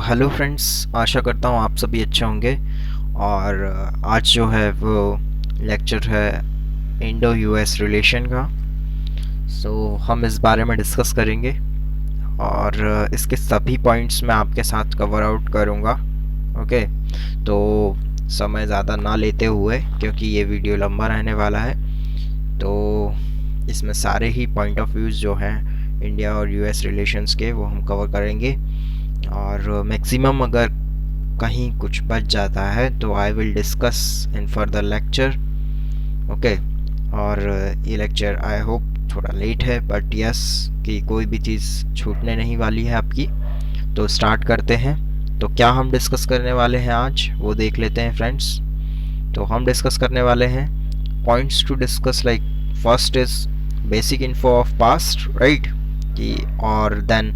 Hello friends, आशा करता हूँ आप सभी अच्छे होंगे। और आज जो है वो लेक्चर है इंडो यूएस रिलेशन का। हम इस बारे में डिस्कस करेंगे और इसके सभी पॉइंट्स मैं आपके साथ कवर आउट करूँगा। ओके, तो समय ज़्यादा ना लेते हुए, क्योंकि ये वीडियो लंबा रहने वाला है, तो इसमें सारे ही पॉइंट ऑफ व्यूज़ जो हैं इंडिया और यूएस रिलेशंस के वो हम कवर करेंगे। और मैक्सिमम अगर कहीं कुछ बच जाता है तो I will discuss in further lecture. Okay, और ये लेक्चर आई होप थोड़ा लेट है, बट यस कि कोई भी चीज़ छूटने नहीं वाली है आपकी। तो स्टार्ट करते हैं। तो क्या हम डिस्कस करने वाले हैं आज वो देख लेते हैं फ्रेंड्स। तो हम डिस्कस करने वाले हैं points to discuss, like first is basic info of past, right, कि और देन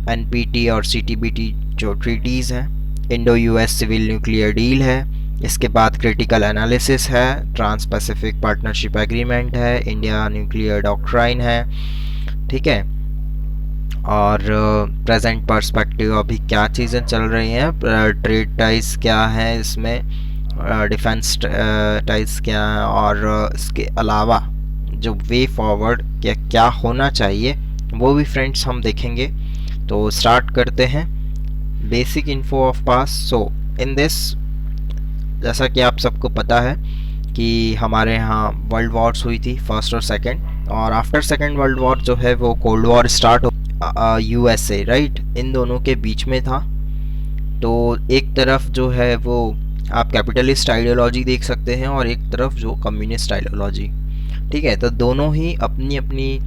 एनपीटी और सीटीबीटी जो ट्रीटीज़ हैं, Indo US civil nuclear deal है, इसके बाद क्रिटिकल एनालिसिस है, ट्रांस पैसिफिक पार्टनरशिप एग्रीमेंट है, इंडिया न्यूक्लियर डॉक्ट्राइन है, ठीक है। और प्रेजेंट पर्सपेक्टिव अभी क्या चीज़ें चल रही हैं, ट्रेड टाइज क्या है इसमें, डिफेंस टाइज क्या है, और इसके अलावा जो वे फॉरवर्ड क्या क्या होना चाहिए वो भी फ्रेंड्स हम देखेंगे। तो स्टार्ट करते हैं। Basic info of past. So in this, जैसा कि आप सबको पता है कि हमारे यहाँ वर्ल्ड वॉर्स हुई थी, फर्स्ट और सेकंड, और आफ्टर सेकंड वर्ल्ड वॉर जो है वो कोल्ड वॉर स्टार्ट हो यूएसए, राइट, इन दोनों के बीच में था। तो एक तरफ जो है वो आप कैपिटलिस्ट आइडियोलॉजी देख सकते हैं और एक तरफ जो कम्युनिस्ट आइडियोलॉजी, ठीक है। तो दोनों ही अपनी अपनी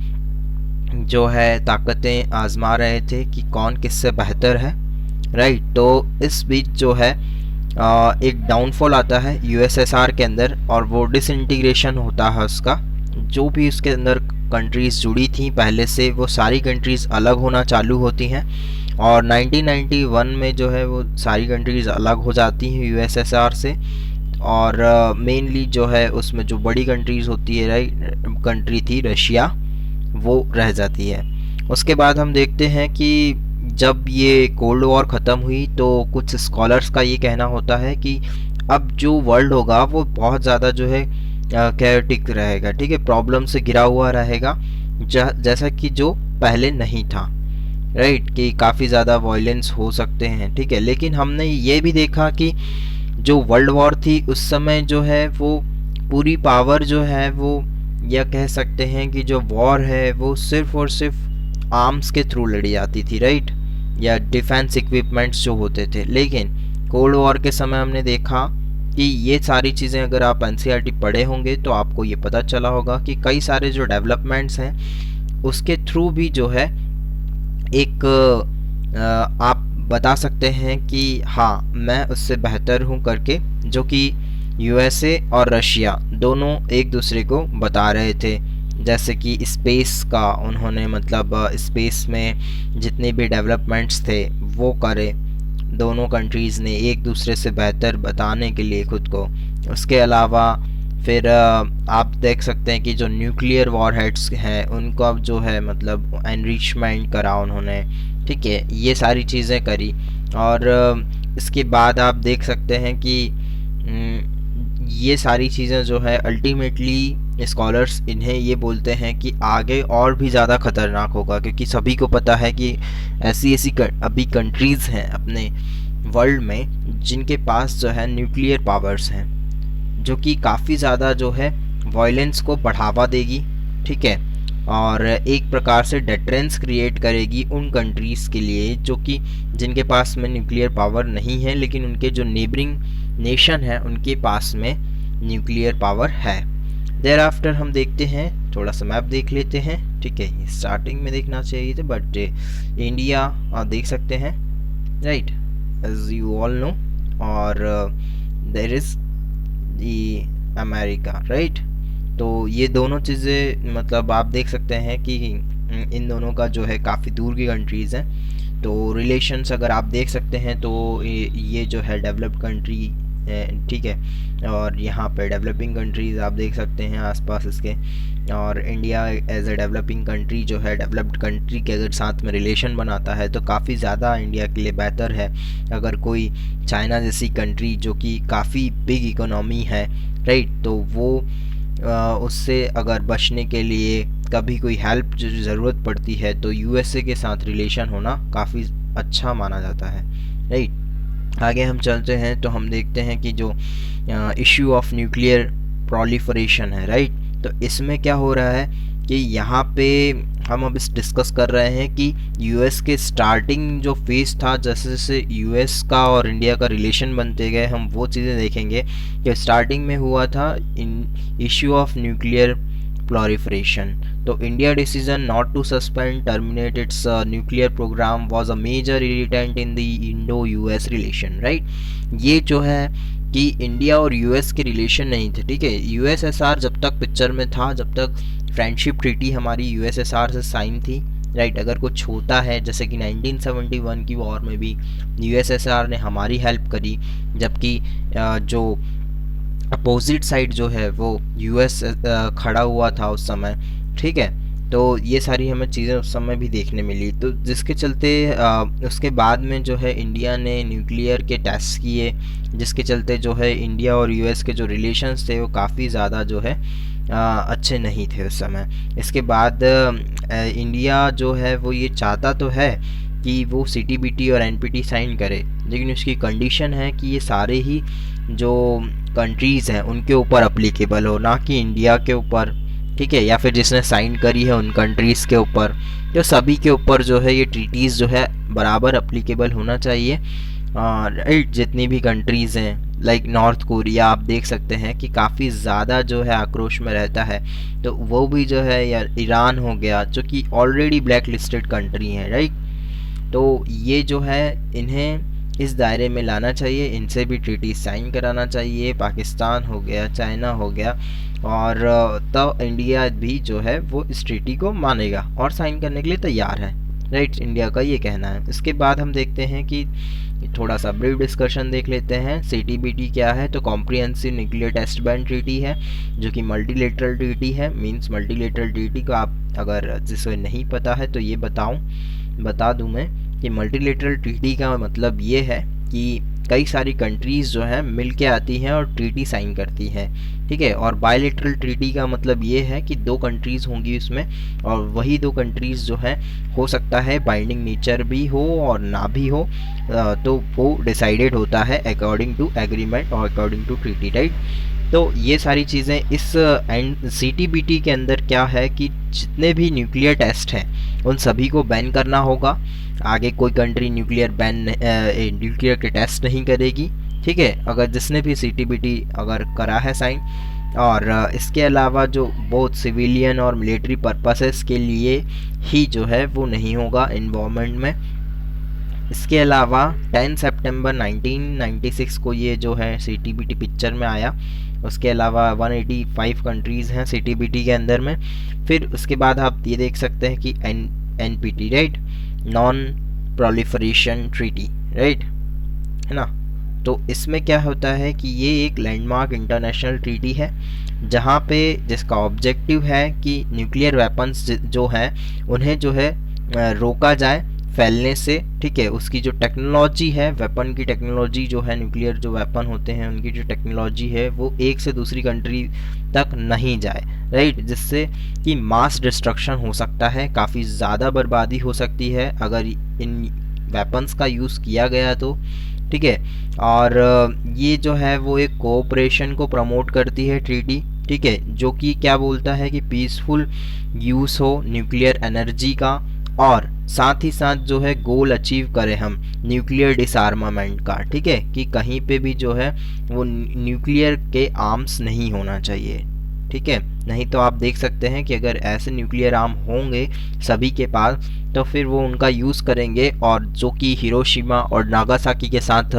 जो है ताकतें आजमा रहे थे कि कौन किससे बेहतर है, राइट। तो इस बीच जो है एक डाउनफॉल आता है यूएसएसआर के अंदर, और वो डिसइंटीग्रेशन होता है उसका। जो भी उसके अंदर कंट्रीज़ जुड़ी थी पहले से, वो सारी कंट्रीज़ अलग होना चालू होती हैं, और 1991 में जो है वो सारी कंट्रीज़ अलग हो जाती हैं यूएसएसआर से। और मेनली जो है उसमें जो बड़ी कंट्रीज़ होती है, राइट, कंट्री थी रशिया, वो रह जाती है। उसके बाद हम देखते हैं कि जब ये कोल्ड वॉर ख़त्म हुई तो कुछ स्कॉलर्स का ये कहना होता है कि अब जो वर्ल्ड होगा वो बहुत ज़्यादा जो है कैओटिक रहेगा, ठीक है, प्रॉब्लम से घिरा हुआ रहेगा, जैसा कि जो पहले नहीं था, राइट, कि काफ़ी ज़्यादा वायलेंस हो सकते हैं, ठीक है। लेकिन हमने ये भी देखा कि जो वर्ल्ड वॉर थी उस समय जो है वो पूरी पावर जो है वो, या कह सकते हैं कि जो वॉर है वो सिर्फ और सिर्फ आर्म्स के थ्रू लड़ी जाती थी, राइट, या डिफेंस इक्विपमेंट्स जो होते थे। लेकिन कोल्ड वॉर के समय हमने देखा कि ये सारी चीज़ें, अगर आप एनसीईआरटी पढ़े होंगे तो आपको ये पता चला होगा कि कई सारे जो डेवलपमेंट्स हैं उसके थ्रू भी जो है एक आप बता सकते हैं कि हाँ मैं उससे बेहतर हूँ करके, जो कि यूएसए और रशिया दोनों एक दूसरे को बता रहे थे। जैसे कि स्पेस का उन्होंने, मतलब स्पेस में जितने भी डेवलपमेंट्स थे वो करे, दोनों कंट्रीज़ ने एक दूसरे से बेहतर बताने के लिए खुद को। उसके अलावा फिर आप देख सकते हैं कि जो न्यूक्लियर वॉरहेड्स हैं उनका जो है मतलब एनरिचमेंट करा उन्होंने, ठीक है, ये सारी चीज़ें करी। और इसके बाद आप देख सकते हैं कि ये सारी चीज़ें जो है अल्टीमेटली स्कॉलर्स इन्हें ये बोलते हैं कि आगे और भी ज़्यादा ख़तरनाक होगा, क्योंकि सभी को पता है कि ऐसी ऐसी अभी कंट्रीज़ हैं अपने वर्ल्ड में जिनके पास जो है न्यूक्लियर पावर्स हैं, जो कि काफ़ी ज़्यादा जो है वायलेंस को बढ़ावा देगी, ठीक है, और एक प्रकार से डेटरेंस क्रिएट करेगी उन कंट्रीज़ के लिए जो कि जिनके पास में न्यूक्लियर पावर नहीं है, लेकिन उनके जो नेबरिंग नेशन है उनके पास में न्यूक्लियर पावर है। देयर आफ्टर हम देखते हैं, थोड़ा सा मैप देख लेते हैं, ठीक है, स्टार्टिंग में देखना चाहिए था, बट इंडिया आप देख सकते हैं, right, as you all know, और there is the America, right. तो ये दोनों चीज़ें, मतलब आप देख सकते हैं कि इन दोनों का जो है काफ़ी दूर की कंट्रीज़ हैं। तो रिलेशंस अगर आप देख सकते हैं तो ये जो है डेवलप्ड कंट्री ठीक है। और यहाँ पे डेवलपिंग कंट्रीज़ आप देख सकते हैं आसपास इसके, और India as a developing country जो है, डेवलप्ड कंट्री के अगर साथ में रिलेशन बनाता है तो काफ़ी ज़्यादा इंडिया के लिए बेहतर है। अगर कोई चाइना जैसी कंट्री जो कि काफ़ी बिग इकोनॉमी है, राइट, तो वो उससे अगर बचने के लिए कभी कोई हेल्प जो ज़रूरत पड़ती है तो यूएसए के साथ रिलेशन होना काफ़ी अच्छा माना जाता है, राइट। आगे हम चलते हैं तो हम देखते हैं कि जो इश्यू ऑफ न्यूक्लियर प्रोलिफरेशन है, राइट, तो इसमें क्या हो रहा है कि यहाँ पे हम अब इस डिस्कस कर रहे हैं कि यूएस के स्टार्टिंग जो फेज़ था, जैसे जैसे यूएस का और इंडिया का रिलेशन बनते गए, हम वो चीज़ें देखेंगे कि स्टार्टिंग में हुआ था in issue of nuclear proliferation. तो India decision not to suspend terminate its nuclear program was a major irritant in the Indo US relation, right. ये जो है कि इंडिया और यूएस के रिलेशन नहीं थे, ठीक है। यूएसएसआर जब तक पिक्चर में था, जब तक फ्रेंडशिप ट्रीटी हमारी यूएसएसआर से साइन थी, राइट, अगर कुछ होता है जैसे कि 1971 की वॉर में भी यूएसएसआर ने हमारी हेल्प करी, जबकि जो अपोजिट साइड जो है वो यूएस खड़ा हुआ था उस समय, ठीक है। तो ये सारी हमें चीज़ें उस समय भी देखने मिली, तो जिसके चलते उसके बाद में जो है इंडिया ने न्यूक्लियर के टेस्ट किए, जिसके चलते जो है इंडिया और यूएस के जो रिलेशंस थे वो काफ़ी ज़्यादा जो है अच्छे नहीं थे उस समय। इसके बाद इंडिया जो है वो ये चाहता तो है कि वो सीटीबीटी और एनपीटी साइन करे, लेकिन उसकी कंडीशन है कि ये सारे ही जो कंट्रीज़ हैं उनके ऊपर अप्लीकेबल हो, ना कि इंडिया के ऊपर, ठीक है, या फिर जिसने साइन करी है उन कंट्रीज़ के ऊपर। तो सभी के ऊपर जो है ये ट्रीटीज़ जो है बराबर अप्लीकेबल होना चाहिए। राइट, जितनी भी कंट्रीज़ हैं, लाइक नॉर्थ कोरिया आप देख सकते हैं कि काफ़ी ज़्यादा जो है आक्रोश में रहता है, तो वो भी जो है, या ईरान हो गया जो कि ऑलरेडी ब्लैक लिस्टेड कंट्री हैं, राइट। तो ये जो है इन्हें इस दायरे में लाना चाहिए, इनसे भी ट्रीटी साइन कराना चाहिए। पाकिस्तान हो गया, चाइना हो गया, और तब इंडिया भी जो है वो इस ट्रीटी को मानेगा और साइन करने के लिए तैयार है, राइट, इंडिया का ये कहना है। इसके बाद हम देखते हैं कि थोड़ा सा ब्रीफ डिस्कशन देख लेते हैं। सीटीबीटी क्या है, तो comprehensive nuclear test ban treaty है, जो कि मल्टीलेटरल ट्रीटी है। मींस मल्टीलेटरल ट्रीटी को आप अगर जिसे नहीं पता है तो ये बता दूं मैं कि मल्टीलेटरल ट्रीटी का मतलब ये है कि कई सारी कंट्रीज़ जो हैं मिल के आती हैं और ट्रीटी साइन करती हैं, ठीक है। और बायलेटरल ट्रीटी का मतलब ये है कि दो कंट्रीज़ होंगी उसमें, और वही दो कंट्रीज़ जो हैं हो सकता है बाइंडिंग नेचर भी हो और ना भी हो, तो वो डिसाइडेड होता है अकॉर्डिंग टू एग्रीमेंट और अकॉर्डिंग टू ट्रीटी, राइट। तो ये सारी चीज़ें इस सीटीबीटी के अंदर क्या है कि जितने भी न्यूक्लियर टेस्ट हैं उन सभी को बैन करना होगा। आगे कोई कंट्री न्यूक्लियर के टेस्ट नहीं करेगी, ठीक है, अगर जिसने भी सीटीबीटी अगर करा है साइन। और इसके अलावा जो बहुत सिविलियन और मिलिट्री पर्पसेस के लिए ही जो है वो नहीं होगा इन्वॉल्वमेंट में। इसके अलावा 10 सितंबर 1996 को ये जो है सीटीबीटी पिक्चर में आया। उसके अलावा 185 कंट्रीज़ हैं सीटीबीटी के अंदर में। फिर उसके बाद आप ये देख सकते हैं कि NPT, right, non proliferation treaty, right, है ना। तो इसमें क्या होता है कि ये एक लैंडमार्क इंटरनेशनल ट्रीटी है, जहाँ पे जिसका ऑब्जेक्टिव है कि न्यूक्लियर वेपन्स जो हैं उन्हें जो है रोका जाए फैलने से, ठीक है। उसकी जो टेक्नोलॉजी है, वेपन की टेक्नोलॉजी जो है, न्यूक्लियर जो वेपन होते हैं उनकी जो टेक्नोलॉजी है वो एक से दूसरी कंट्री तक नहीं जाए, राइट, जिससे कि मास डिस्ट्रक्शन हो सकता है, काफ़ी ज़्यादा बर्बादी हो सकती है अगर इन वेपन्स का यूज़ किया गया तो, ठीक है। और ये जो है वो एक कोऑपरेशन को प्रमोट करती है ट्रीटी, ठीक है, जो कि क्या बोलता है कि पीसफुल यूज़ हो न्यूक्लियर एनर्जी का, और साथ ही साथ जो है गोल अचीव करें हम न्यूक्लियर डिसआर्मामेंट का, ठीक है, कि कहीं पे भी जो है वो न्यूक्लियर के आर्म्स नहीं होना चाहिए, ठीक है। नहीं तो आप देख सकते हैं कि अगर ऐसे न्यूक्लियर आर्म होंगे सभी के पास तो फिर वो उनका यूज़ करेंगे, और जो कि हिरोशिमा और नागासाकी के साथ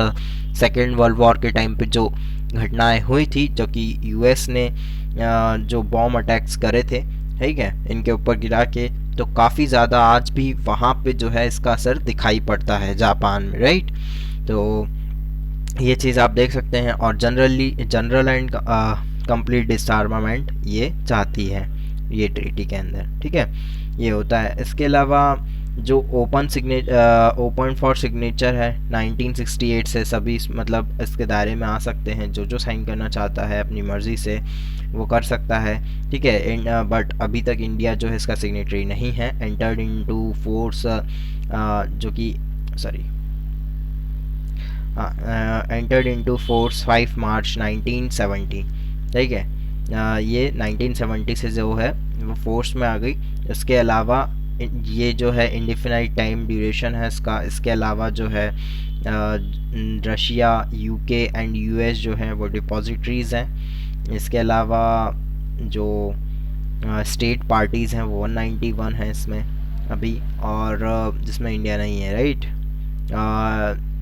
सेकेंड वर्ल्ड वॉर के टाइम पे जो घटनाएं हुई थी, जो कि यूएस ने जो बॉम्ब अटैक्स करे थे, ठीक है, इनके ऊपर गिरा के, तो काफ़ी ज़्यादा आज भी वहाँ पे जो है इसका असर दिखाई पड़ता है जापान में, राइट। तो ये चीज़ आप देख सकते हैं। और जनरल एंड कंप्लीट डिसआर्मामेंट ये चाहती है ये ट्रीटी के अंदर, ठीक है, ये होता है। इसके अलावा जो ओपन फॉर सिग्नेचर है 1968 से, सभी मतलब इसके दायरे में आ सकते हैं। जो जो साइन करना चाहता है अपनी मर्ज़ी से वो कर सकता है, ठीक है। बट अभी तक इंडिया जो है इसका सिग्नेटरी नहीं है। एंटर्ड इनटू फोर्स जो कि सॉरी एंटर्ड इनटू फोर्स 5 मार्च 1970, ठीक है। ये 1970 से जो है वो फोर्स में आ गई। इसके अलावा ये जो है इंडिफिनाइट टाइम ड्यूरेशन है इसका। इसके अलावा जो है रशिया, यूके एंड यूएस जो है वो डिपॉजिटरीज हैं। इसके अलावा जो स्टेट पार्टीज़ हैं वो 191 हैं इसमें अभी, और जिसमें इंडिया नहीं है, right.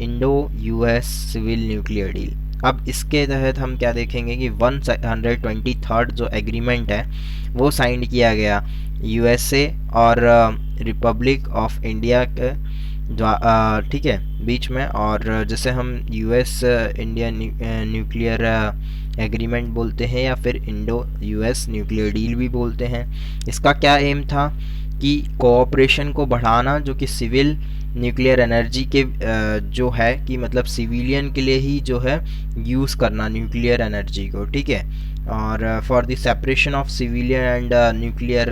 Indo US civil nuclear deal. अब इसके तहत हम क्या देखेंगे कि 123rd जो एग्रीमेंट है वो साइन किया गया यूएसए और रिपब्लिक ऑफ इंडिया के ठीक है बीच में। और जैसे हम यूएस इंडिया न्यूक्लियर एग्रीमेंट बोलते हैं या फिर इंडो यूएस न्यूक्लियर डील भी बोलते हैं। इसका क्या एम था कि कोऑपरेशन को बढ़ाना, जो कि सिविल न्यूक्लियर एनर्जी के जो है कि मतलब सिविलियन के लिए ही जो है यूज़ करना न्यूक्लियर एनर्जी को, ठीक है। और for the separation of civilian and nuclear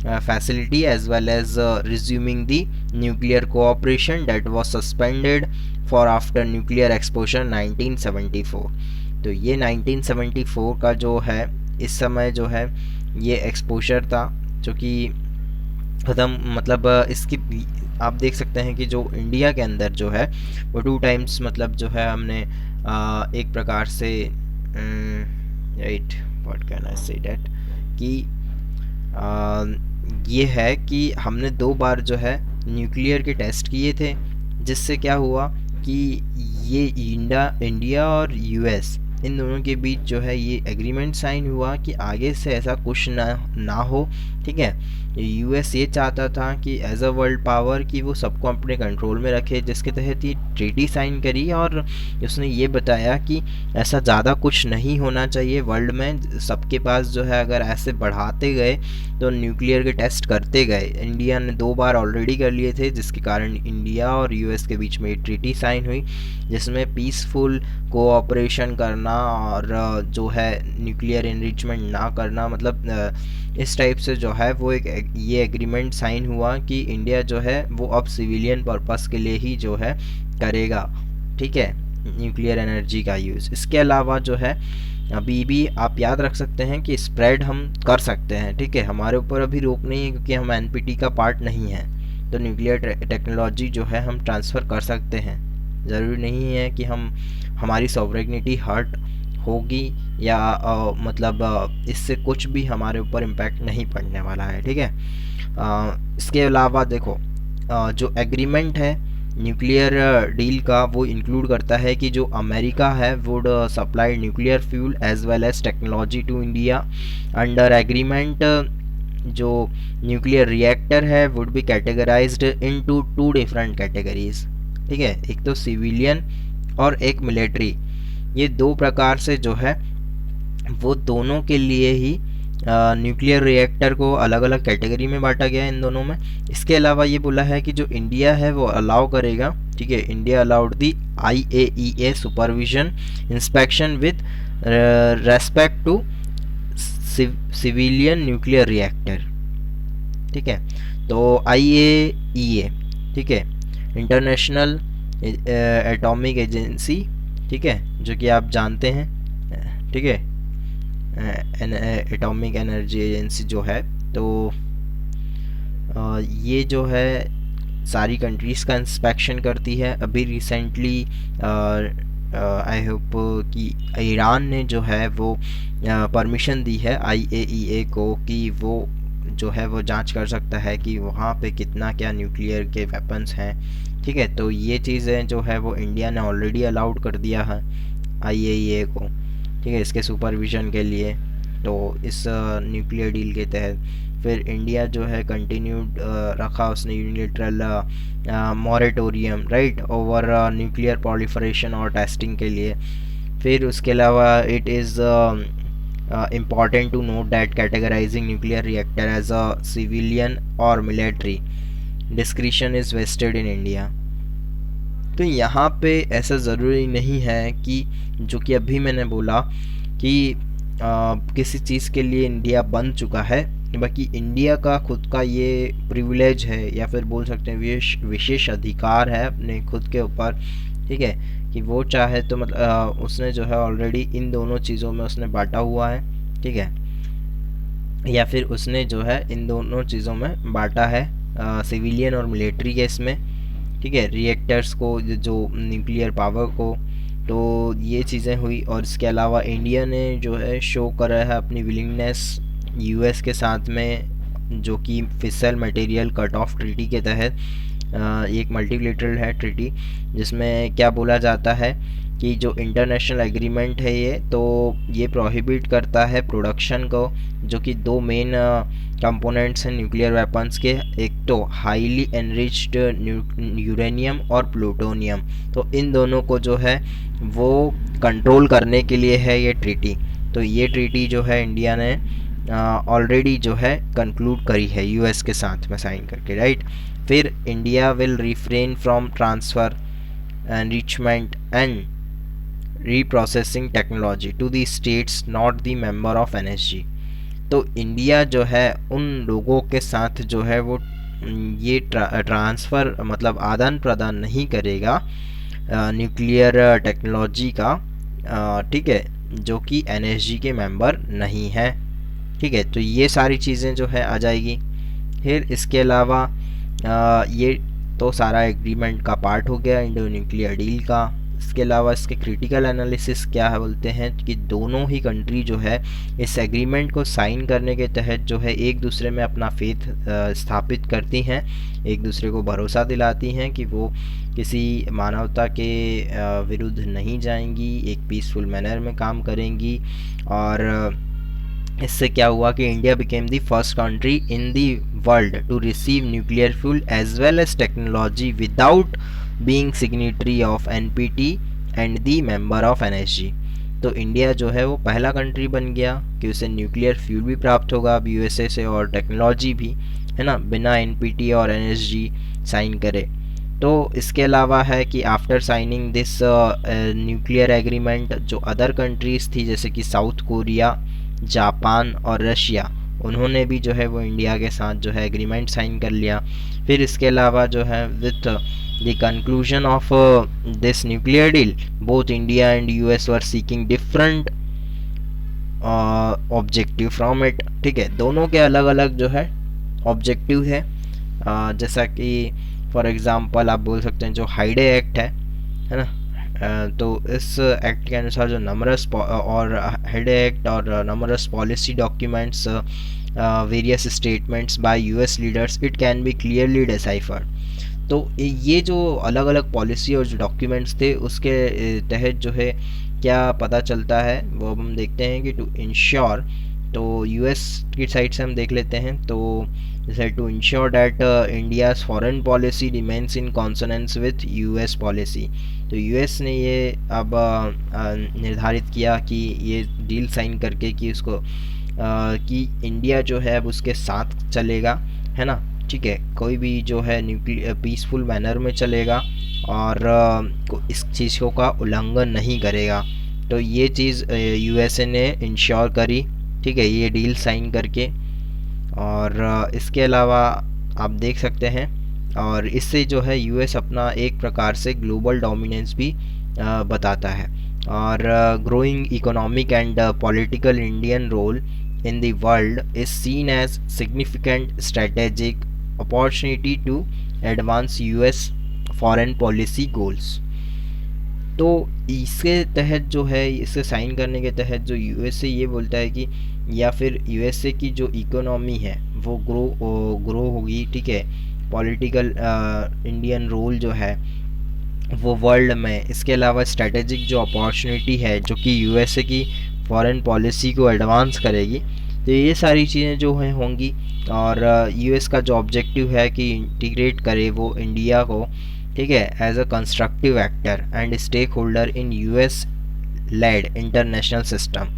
facility as well as resuming the nuclear cooperation that was suspended for after nuclear exposure 1974। तो ये 1974 का जो है इस समय जो है ये एक्सपोजर था जो कि ख़त्म, मतलब इसकी आप देख सकते हैं कि जो इंडिया के अंदर जो है वो 2 टाइम्स मतलब जो है हमने एक प्रकार से right what can I say that कि ये है कि हमने 2 बार जो है न्यूक्लियर के टेस्ट किए थे, जिससे क्या हुआ कि ये इंडिया और यूएस इन दोनों के बीच जो है ये एग्रीमेंट साइन हुआ कि आगे से ऐसा कुछ ना हो, ठीक है। यूएस ये चाहता था कि एज अ वर्ल्ड पावर कि वो सबको अपने कंट्रोल में रखे, जिसके तहत ये ट्रीटी साइन करी। और उसने ये बताया कि ऐसा ज़्यादा कुछ नहीं होना चाहिए वर्ल्ड में, सबके पास जो है अगर ऐसे बढ़ाते गए तो न्यूक्लियर के टेस्ट करते गए। इंडिया ने 2 बार ऑलरेडी कर लिए थे, जिसके कारण इंडिया और यूएस के बीच में ट्रीटी साइन हुई, जिसमें पीसफुल कोऑपरेशन करना और जो है न्यूक्लियर एनरिचमेंट ना करना, मतलब इस टाइप से जो है वो ये एग्रीमेंट साइन हुआ कि इंडिया जो है वो अब सिविलियन पर्पस के लिए ही जो है करेगा, ठीक है, न्यूक्लियर एनर्जी का यूज़। इसके अलावा जो है अभी भी आप याद रख सकते हैं कि स्प्रेड हम कर सकते हैं, ठीक है। हमारे ऊपर अभी रोक नहीं है क्योंकि हम एनपीटी का पार्ट नहीं है, तो न्यूक्लियर टेक्नोलॉजी जो है हम ट्रांसफ़र कर सकते हैं। ज़रूरी नहीं है कि हमारी सॉवरेनिटी हर्ट होगी या मतलब इससे कुछ भी हमारे ऊपर इम्पैक्ट नहीं पड़ने वाला है, ठीक है। इसके अलावा देखो जो एग्रीमेंट है न्यूक्लियर डील का वो इंक्लूड करता है कि जो अमेरिका है would supply nuclear fuel as well as technology to India under agreement. जो न्यूक्लियर रिएक्टर है would be categorised into 2 different categories, ठीक है, एक तो सिविलियन और एक मिलिट्री। ये 2 प्रकार से जो है वो दोनों के लिए ही न्यूक्लियर रिएक्टर को अलग अलग कैटेगरी में बांटा गया है इन दोनों में। इसके अलावा ये बोला है कि जो इंडिया है वो अलाउ करेगा, ठीक है, India allowed the IAEA supervision inspection with respect to civilian nuclear reactor, ठीक है। तो IAEA, ठीक है, इंटरनेशनल एटॉमिक एजेंसी, ठीक है, जो कि आप जानते हैं, ठीक है, एटॉमिक एनर्जी एजेंसी जो है। तो ये जो है सारी कंट्रीज़ का इंस्पेक्शन करती है। अभी रिसेंटली आई होप कि ईरान ने जो है वो परमिशन दी है IAEA को कि वो जो है वो जांच कर सकता है कि वहाँ पे कितना क्या न्यूक्लियर के वेपन्स हैं, ठीक है। तो ये चीज़ें जो है वो इंडिया ने ऑलरेडी अलाउड कर दिया है IAEA को, ठीक है, इसके सुपरविज़न के लिए। तो इस न्यूक्लियर डील के तहत फिर इंडिया जो है कंटिन्यूड रखा उसने unilateral moratorium right over nuclear proliferation और टेस्टिंग के लिए। फिर उसके अलावा it is important to note that categorizing nuclear reactor as a civilian or military discretion is vested in India। तो यहाँ पे ऐसा ज़रूरी नहीं है कि जो कि अभी मैंने बोला कि किसी चीज़ के लिए इंडिया बन चुका है, बाकी इंडिया का खुद का ये प्रिविलेज है या फिर बोल सकते हैं विशेष अधिकार है अपने खुद के ऊपर, ठीक है, कि वो चाहे तो मतलब उसने जो है ऑलरेडी इन दोनों चीज़ों में उसने बांटा हुआ है, ठीक है, या फिर उसने जो है इन दोनों चीज़ों में बांटा है सिविलियन और मिलिट्री केस में, ठीक है, रिएक्टर्स को जो न्यूक्लियर पावर को। तो ये चीज़ें हुई और इसके अलावा इंडिया ने जो है शो करा है अपनी विलिंगनेस यूएस के साथ में, जो कि फिसल मटेरियल कट ऑफ ट्रीटी के तहत एक मल्टीलेटरल है ट्रीटी, जिसमें क्या बोला जाता है कि जो इंटरनेशनल एग्रीमेंट है ये, तो ये प्रोहिबिट करता है प्रोडक्शन को, जो कि दो मेन कंपोनेंट्स हैं न्यूक्लियर वेपन्स के, एक तो हाईली एनरिच्ड यूरेनियम और प्लूटोनियम। तो इन दोनों को जो है वो कंट्रोल करने के लिए है ये ट्रीटी। तो ये ट्रीटी जो है इंडिया ने ऑलरेडी जो है कंक्लूड करी है यूएस के साथ में साइन करके, राइट। फिर India will refrain from transfer enrichment and reprocessing technology to the states not the member of NSG. तो इंडिया जो है उन लोगों के साथ जो है वो ये ट्रांसफ़र मतलब आदान प्रदान नहीं करेगा न्यूक्लियर टेक्नोलॉजी का, ठीक है, जो कि एनएसजी के मेंबर नहीं है, ठीक है। तो ये सारी चीज़ें जो है आ जाएगी। फिर इसके अलावा ये तो सारा एग्रीमेंट का पार्ट हो गया इंडो न्यूक्लियर डील का। इसके अलावा इसके क्रिटिकल एनालिसिस क्या है बोलते हैं कि दोनों ही कंट्री जो है इस एग्रीमेंट को साइन करने के तहत जो है एक दूसरे में अपना फेथ स्थापित करती हैं, एक दूसरे को भरोसा दिलाती हैं कि वो किसी मानवता के विरुद्ध नहीं जाएंगी, एक पीसफुल मैनर में काम करेंगी। और इससे क्या हुआ कि India became the first country in the world to receive nuclear fuel as well as technology without being signatory of NPT and the member of NSG. तो इंडिया जो है वो पहला कंट्री बन गया कि उसे न्यूक्लियर फ्यूल भी प्राप्त होगा अब यूएसए से और टेक्नोलॉजी भी, है ना, बिना एनपीटी और एनएसजी साइन करे। तो इसके अलावा है कि after signing this nuclear agreement जो अदर कंट्रीज़ थी जैसे कि साउथ कोरिया, जापान और रशिया, उन्होंने भी जो है वो इंडिया के साथ जो है एग्रीमेंट साइन कर लिया। फिर इसके अलावा जो है with the conclusion of this nuclear deal both India and US were seeking different objective from it, ठीक है, दोनों के अलग अलग जो है ऑब्जेक्टिव है। जैसा कि फॉर एग्जांपल आप बोल सकते हैं जो हाइडे एक्ट है ना, तो इस एक्ट के अनुसार जो नमरस और हाइडे एक्ट और numerous policy documents various statements by US leaders it can be clearly deciphered. तो ये जो अलग अलग पॉलिसी और जो डॉक्यूमेंट्स थे उसके तहत जो है क्या पता चलता है वो हम देखते हैं कि टू इंश्योर, तो यूएस की साइड से हम देख लेते हैं। तो जैसे to ensure that India's foreign policy remains in consonance with US policy. तो यूएस ने ये अब निर्धारित किया कि ये डील साइन करके कि उसको कि इंडिया जो है अब उसके साथ चलेगा, है ना, ठीक है, कोई भी जो है न्यूक्लियर पीसफुल मैनर में चलेगा और इस चीज़ का उल्लंघन नहीं करेगा। तो ये चीज़ यूएसए ने इंश्योर करी, ठीक है, ये डील साइन करके। और इसके अलावा आप देख सकते हैं और इससे जो है यूएस अपना एक प्रकार से ग्लोबल डोमिनेंस भी बताता है। और growing economic and political Indian role in the world is seen as significant strategic opportunity to advance US foreign policy goals। तो इसके तहत जो है इसे साइन करने के तहत जो यूएसए ये बोलता है कि या फिर यूएसए की जो इकोनॉमी है वो ग्रो होगी, ठीक है, पॉलिटिकल इंडियन रोल जो है वो वर्ल्ड में। इसके अलावा स्ट्रेटेजिक जो अपॉर्चुनिटी है जो कि यूएसए की फॉरेन पॉलिसी को एडवांस करेगी, तो ये सारी चीज़ें जो हैं होंगी। और यूएस का जो ऑब्जेक्टिव है कि इंटीग्रेट करे वो इंडिया को, ठीक है, as a constructive actor and stakeholder in US led international system.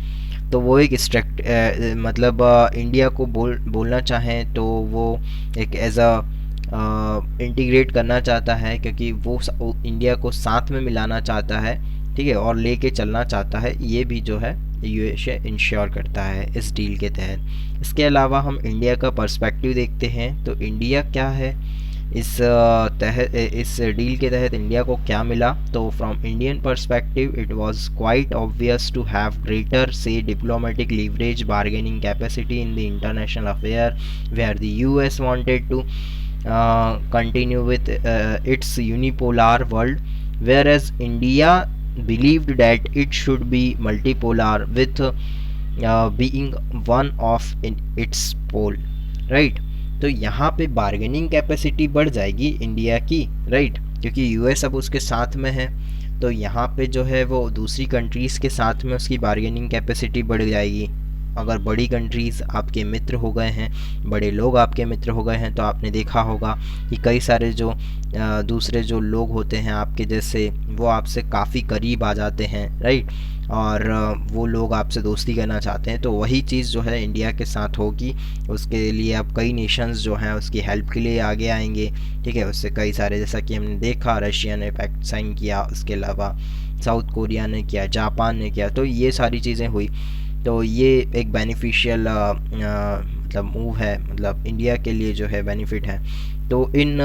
तो वो एक स्ट्रक्ट मतलब इंडिया को बोलना चाहें तो वो एक एज अ इंटीग्रेट करना चाहता है, क्योंकि वो इंडिया को साथ में मिलाना चाहता है, ठीक है, और लेके चलना चाहता है। ये भी जो है यूएसए इंश्योर करता है इस डील के तहत। इसके अलावा हम इंडिया का पर्सपेक्टिव देखते हैं तो इंडिया क्या है इस डील के तहत इंडिया को क्या मिला। तो from Indian perspective it was quite obvious to have greater say diplomatic leverage bargaining capacity in the international affair where the US wanted to continue with its unipolar world, whereas India believed that it should be multipolar with being one of in its pole, right? तो यहाँ पे bargaining capacity बढ़ जाएगी India की, right, क्योंकि US अब उसके साथ में है। तो यहाँ पे जो है वो दूसरी कंट्रीज़ के साथ में उसकी बार्गेनिंग कैपेसिटी बढ़ जाएगी। अगर बड़ी कंट्रीज़ आपके मित्र हो गए हैं, बड़े लोग आपके मित्र हो गए हैं, तो आपने देखा होगा कि कई सारे जो दूसरे जो लोग होते हैं आपके जैसे, वो आपसे काफ़ी करीब आ जाते हैं, राइट, और वो लोग आपसे दोस्ती करना चाहते हैं। तो वही चीज़ जो है इंडिया के साथ होगी। उसके लिए अब कई नेशंस जो हैं उसकी हेल्प के लिए आगे आएंगे, ठीक है। उससे कई सारे, जैसा कि हमने देखा, रशिया ने पैक्ट साइन किया, उसके अलावा साउथ कोरिया ने किया, जापान ने किया, तो ये सारी चीज़ें हुई। तो ये एक बेनिफिशियल मतलब मूव है, मतलब इंडिया के लिए जो है बेनिफिट है। तो इन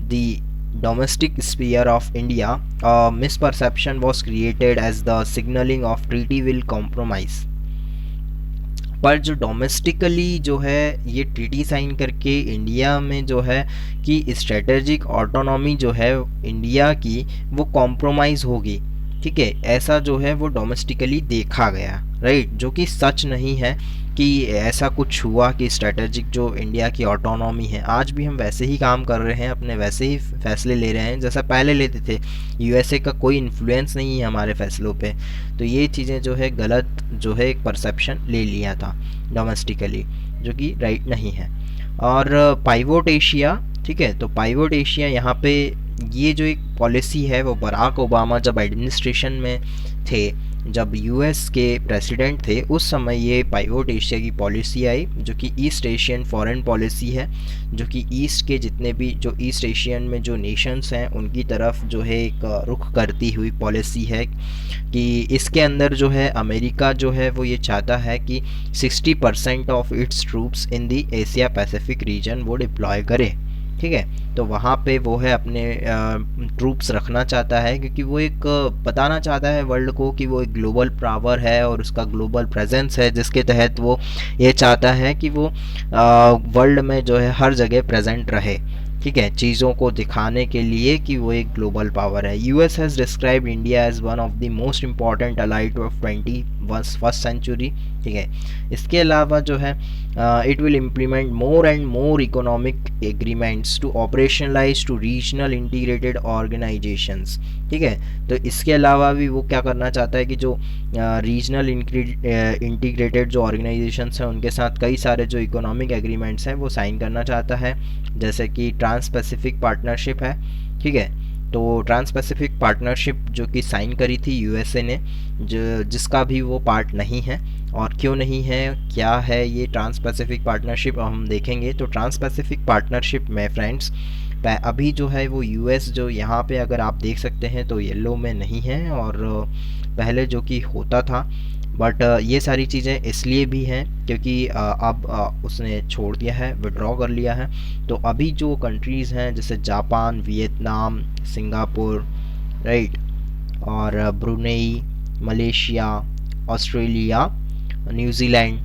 दी domestic sphere of India, a misperception was created as the signaling of treaty will compromise। पर जो डोमेस्टिकली जो है ये ट्रीटी साइन करके इंडिया में जो है कि स्ट्रेटेजिक ऑटोनॉमी जो है इंडिया की वो कॉम्प्रोमाइज़ होगी, ठीक है, ऐसा जो है वो डोमेस्टिकली देखा गया, राइट, जो कि सच नहीं है कि ऐसा कुछ हुआ कि स्ट्रेटेजिक जो इंडिया की ऑटोनॉमी है, आज भी हम वैसे ही काम कर रहे हैं, अपने वैसे ही फैसले ले रहे हैं जैसा पहले लेते थे। यूएसए का कोई इन्फ्लुएंस नहीं है हमारे फैसलों पे। तो ये चीज़ें जो है गलत जो है एक परसेप्शन ले लिया था डोमेस्टिकली, जो कि राइट नहीं है। और पाइवोट एशिया, ठीक है, तो पाइवोट एशिया यहाँ पे ये जो एक पॉलिसी है वो बराक ओबामा जब एडमिनिस्ट्रेशन में थे, जब यूएस के प्रेसिडेंट थे, उस समय ये पाइवोट एशिया की पॉलिसी आई, जो कि ईस्ट एशियन फॉरेन पॉलिसी है, जो कि ईस्ट के जितने भी जो ईस्ट एशियन में जो नेशंस हैं उनकी तरफ जो है एक रुख करती हुई पॉलिसी है। कि इसके अंदर जो है अमेरिका जो है वो ये चाहता है कि 60% of its troops in the Asia Pacific region वो डिप्लॉय करे, ठीक है। तो वहाँ पे वो है अपने ट्रूप्स रखना चाहता है, क्योंकि वो एक बताना चाहता है वर्ल्ड को कि वो एक ग्लोबल पावर है और उसका ग्लोबल प्रेजेंस है, जिसके तहत वो ये चाहता है कि वो वर्ल्ड में जो है हर जगह प्रेजेंट रहे, ठीक है, चीज़ों को दिखाने के लिए कि वो एक ग्लोबल पावर है। US has describe India as one of the most important allied of 21st century, ठीक है। इसके अलावा जो है it will implement more and more economic agreements to operationalise to regional integrated organisations, ठीक है। तो इसके अलावा भी वो क्या करना चाहता है कि जो रीजनल इंटीग्रेटेड जो ऑर्गेनाइजेशंस हैं उनके साथ कई सारे जो इकोनॉमिक एग्रीमेंट्स हैं वो साइन करना चाहता है, जैसे कि ट्रांस पैसिफिक पार्टनरशिप है, ठीक है। तो ट्रांस पैसिफिक पार्टनरशिप जो कि साइन करी थी यूएसए ने, जो जिसका भी वो पार्ट नहीं है, और क्यों नहीं है, क्या है ये ट्रांस पैसिफिक पार्टनरशिप हम देखेंगे। तो ट्रांस पैसिफिक पार्टनरशिप में फ्रेंड्स अभी जो है वो यूएस जो यहाँ पे अगर आप देख सकते हैं तो येलो में नहीं है, और पहले जो कि होता था, बट ये सारी चीज़ें इसलिए भी हैं क्योंकि अब उसने छोड़ दिया है, विड्रॉ कर लिया है। तो अभी जो कंट्रीज़ हैं जैसे जापान, वियतनाम, सिंगापुर, राइट, और Brunei, Malaysia, Australia, New Zealand,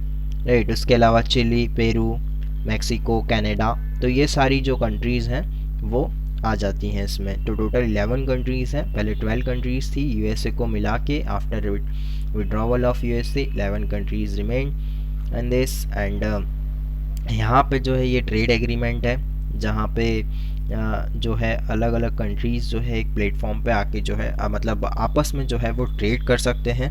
right, उसके अलावा चिली, पेरू, मैक्सिको, कनाडा, तो ये सारी जो कंट्रीज़ हैं वो आ जाती हैं इसमें। तो टोटल 11 कंट्रीज़ हैं, पहले 12 कंट्रीज़ थी, यूएसए को मिला के after withdrawal of USA 11 countries remained in this, and यहाँ पे जो है ये ट्रेड एग्रीमेंट है जहाँ पे जो है अलग अलग कंट्रीज़ जो है एक प्लेटफॉर्म पे आके जो है मतलब आपस में जो है वो ट्रेड कर सकते हैं,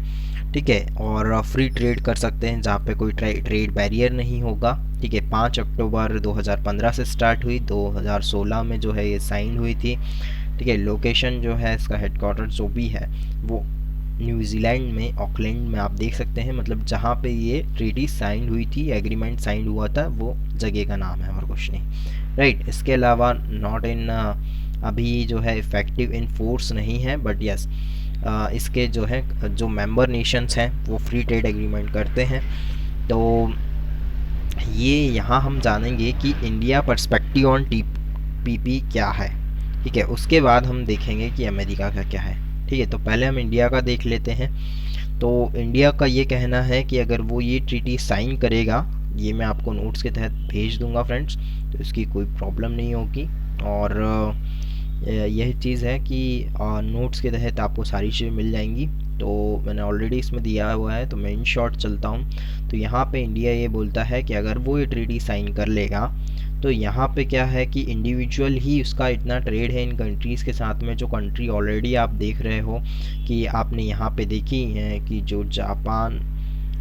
ठीक है, और फ्री ट्रेड कर सकते हैं जहाँ पे कोई ट्रेड बैरियर नहीं होगा, ठीक है। 5 अक्टूबर 2015 से स्टार्ट हुई, 2016 में जो है ये साइन हुई थी, ठीक है। लोकेशन जो है इसका हेडक्वार्टर जो भी है वो न्यूजीलैंड में ऑकलैंड में आप देख सकते हैं, मतलब जहाँ पे ये ट्रीटी साइन हुई थी, एग्रीमेंट साइन हुआ था, वो जगह का नाम है और कुछ नहीं, राइट। इसके अलावा नॉट इन अभी जो है इफेक्टिव इन फोर्स नहीं है, बट यस इसके जो है जो मेंबर नेशंस हैं वो फ्री ट्रेड एग्रीमेंट करते हैं। तो ये यहाँ हम जानेंगे कि इंडिया पर्सपेक्टिव ऑन टीपीपी क्या है, ठीक है। उसके बाद हम देखेंगे कि अमेरिका का क्या है, ठीक है। तो पहले हम इंडिया का देख लेते हैं। तो इंडिया का ये कहना है कि अगर वो ये ट्रीटी साइन करेगा, ये मैं आपको नोट्स के तहत भेज दूंगा फ्रेंड्स, तो इसकी कोई प्रॉब्लम नहीं होगी। और यही चीज़ है कि नोट्स के तहत आपको सारी चीज़ें मिल जाएंगी। तो मैंने ऑलरेडी इसमें दिया हुआ है, तो मैं इन शॉर्ट चलता हूँ। तो यहाँ पे इंडिया ये बोलता है कि अगर वो ये ट्रीटी साइन कर लेगा तो यहाँ पे क्या है कि इंडिविजुअल ही उसका इतना ट्रेड है इन कंट्रीज़ के साथ में, जो कंट्री ऑलरेडी आप देख रहे हो कि आपने यहाँ पे देखी है कि जो जापान,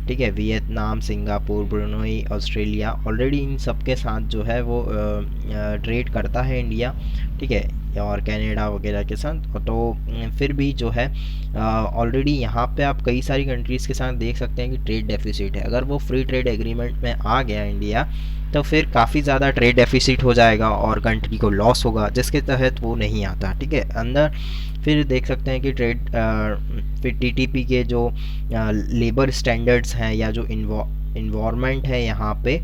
ठीक है, Vietnam, Singapore, Brunei, Australia, already in सब के साथ जो है वो ट्रेड करता है इंडिया, ठीक है, और कनाडा वगैरह के साथ। तो फिर भी जो है ऑलरेडी यहाँ पे आप कई सारी कंट्रीज़ के साथ देख सकते हैं कि ट्रेड डेफिसिट है। अगर वो फ्री ट्रेड एग्रीमेंट में आ गया इंडिया, तो फिर काफ़ी ज़्यादा ट्रेड डेफिसिट हो जाएगा और कंट्री को लॉस होगा, जिसके तहत वो नहीं आता, ठीक है। अंदर फिर देख सकते हैं कि फिर टीटीपी के जो लेबर स्टैंडर्ड्स हैं या जो इन्वायरमेंट है यहाँ पे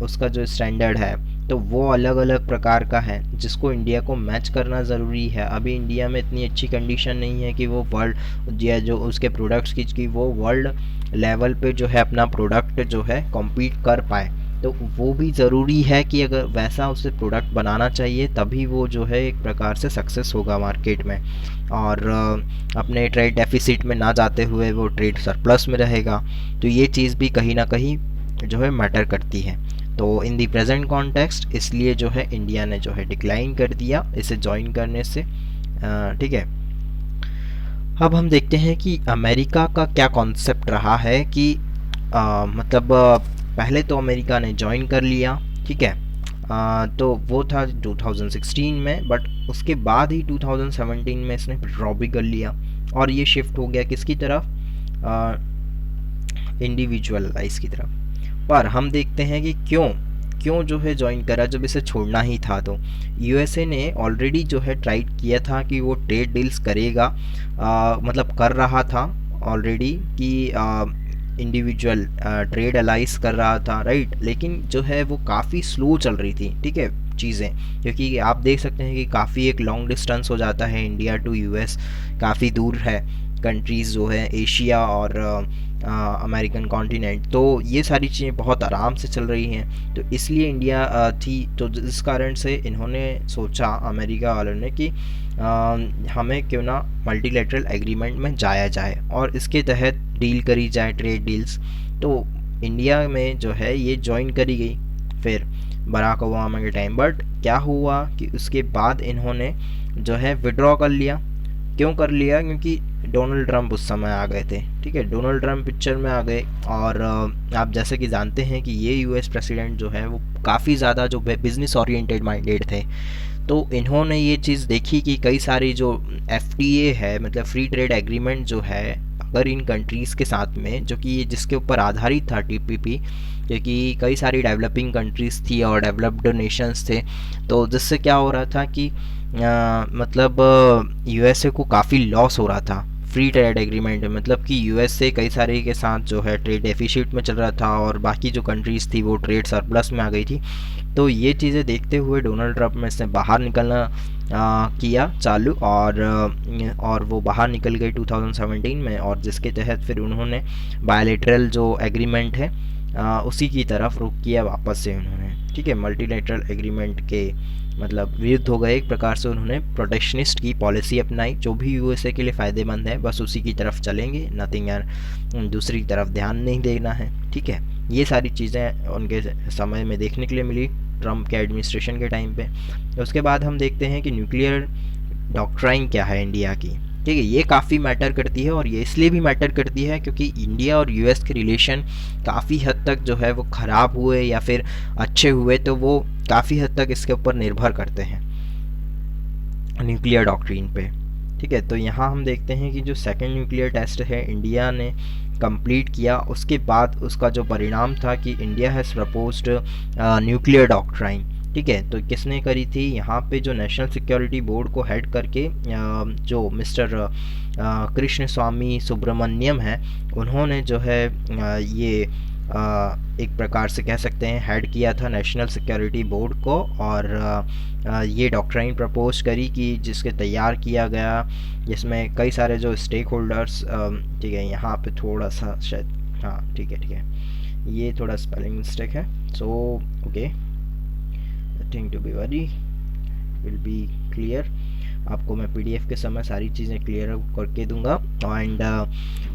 उसका जो स्टैंडर्ड है, तो वो अलग अलग प्रकार का है, जिसको इंडिया को मैच करना ज़रूरी है। अभी इंडिया में इतनी अच्छी कंडीशन नहीं है कि वो वर्ल्ड या जो उसके प्रोडक्ट्स की वो वर्ल्ड लेवल पे जो है अपना प्रोडक्ट जो है कॉम्पीट कर पाए। तो वो भी ज़रूरी है कि अगर वैसा उसे प्रोडक्ट बनाना चाहिए, तभी वो जो है एक प्रकार से सक्सेस होगा मार्केट में, और अपने ट्रेड डेफिसिट में ना जाते हुए वो ट्रेड सरप्लस में रहेगा। तो ये चीज़ भी कहीं ना कहीं जो है मैटर करती है। तो इन दी प्रेजेंट कॉन्टेक्स्ट इसलिए जो है इंडिया ने जो है डिक्लाइन कर दिया इसे ज्वाइन करने से, ठीक है। अब हम देखते हैं कि अमेरिका का क्या कॉन्सेप्ट रहा है कि मतलब पहले तो अमेरिका ने ज्वाइन कर लिया, ठीक है, तो वो था 2016 में, बट उसके बाद ही 2017 में इसने विड्रॉ भी कर लिया और ये शिफ्ट हो गया किसकी तरफ, इंडिविजुअल अलाइज की तरफ। पर हम देखते हैं कि क्यों जो है ज्वाइन करा जब इसे छोड़ना ही था। तो यूएसए ने ऑलरेडी जो है ट्राई किया था कि वो ट्रेड डील्स करेगा, मतलब कर रहा था ऑलरेडी कि इंडिविजुअल ट्रेड अलाइज कर रहा था, राइट। लेकिन जो है वो काफ़ी स्लो चल रही थी, ठीक है, चीज़ें, क्योंकि आप देख सकते हैं कि काफ़ी एक लॉन्ग डिस्टेंस हो जाता है इंडिया टू यूएस, काफ़ी दूर है कंट्रीज़ जो है एशिया और अमेरिकन कॉन्टिनेंट। तो ये सारी चीज़ें बहुत आराम से चल रही हैं, तो इसलिए इंडिया थी, तो जिस कारण से इन्होंने सोचा अमेरिका वालों ने कि हमें क्यों ना मल्टीलेटरल एग्रीमेंट में जाया जाए और इसके तहत डील करी जाए, ट्रेड डील्स। तो इंडिया में जो है ये ज्वाइन करी गई फिर बराक ओबामा के टाइम, बट क्या हुआ कि उसके बाद इन्होंने जो है विड्रॉ कर लिया। क्यों कर लिया? क्योंकि डोनाल्ड ट्रंप उस समय आ गए थे, ठीक है, डोनाल्ड ट्रंप पिक्चर में आ गए। और आप जैसे कि जानते हैं कि ये यूएस प्रेसिडेंट जो है वो काफ़ी ज़्यादा जो बिज़नेस ओरिएंटेड माइंडेड थे। तो इन्होंने ये चीज़ देखी कि कई सारी जो एफटीए है, मतलब फ्री ट्रेड एग्रीमेंट जो है, अगर इन कंट्रीज़ के साथ में, जो कि जिसके ऊपर आधारित था टीपीपी, क्योंकि कई सारी डेवलपिंग कंट्रीज़ थी और डेवलप्ड नेशंस थे, तो जिससे क्या हो रहा था कि मतलब यूएसए को काफ़ी लॉस हो रहा था फ्री ट्रेड एग्रीमेंट में। मतलब कि यूएसए कई सारे के साथ जो है ट्रेड डेफिसिट में चल रहा था और बाकी जो कंट्रीज़ थी वो ट्रेड सरप्लस में आ गई थी। तो ये चीज़ें देखते हुए डोनाल्ड ट्रंप में से बाहर निकलना किया चालू, और वो बाहर निकल गए 2017 में, और जिसके तहत फिर उन्होंने बायलैटरल जो एग्रीमेंट है उसी की तरफ रुख किया वापस से उन्होंने, ठीक है, मल्टीलेटरल एग्रीमेंट के मतलब विरुद्ध हो गए। एक प्रकार से उन्होंने प्रोटेक्शनिस्ट की पॉलिसी अपनाई, जो भी यूएसए के लिए फ़ायदेमंद है बस उसी की तरफ चलेंगे, नथिंग यार दूसरी तरफ ध्यान नहीं देना है, ठीक है। ये सारी चीज़ें उनके समय में देखने के लिए मिली। ट्रम्प के एडमिनिस्ट्रेशन के टाइम पे। उसके बाद हम देखते हैं कि न्यूक्लियर डॉक्ट्राइन क्या है इंडिया की। ठीक है, ये काफ़ी मैटर करती है, और ये इसलिए भी मैटर करती है क्योंकि इंडिया और यूएस के रिलेशन काफ़ी हद तक जो है वो ख़राब हुए या फिर अच्छे हुए, तो वो काफ़ी हद तक इसके ऊपर निर्भर करते हैं न्यूक्लियर डॉक्ट्रिन पे। ठीक है, तो यहाँ हम देखते हैं कि जो सेकंड न्यूक्लियर टेस्ट है इंडिया ने कंप्लीट किया, उसके बाद उसका जो परिणाम था कि India has proposed nuclear doctrine. ठीक है, तो किसने करी थी, यहाँ पे जो नेशनल सिक्योरिटी बोर्ड को हेड करके जो मिस्टर कृष्ण स्वामी सुब्रमण्यम है, उन्होंने जो है ये एक प्रकार से कह सकते हैं हेड किया था नेशनल सिक्योरिटी बोर्ड को, और ये डॉक्ट्राइन प्रपोज करी कि जिसके तैयार किया गया, जिसमें कई सारे जो स्टेक होल्डर्स, ठीक है यहाँ पे थोड़ा सा शायद, हाँ ठीक है, ये थोड़ा स्पेलिंग मिस्टेक है, so okay, think to be very will be clear. आपको मैं पीडीएफ के समय सारी चीज़ें क्लियर करके दूंगा। एंड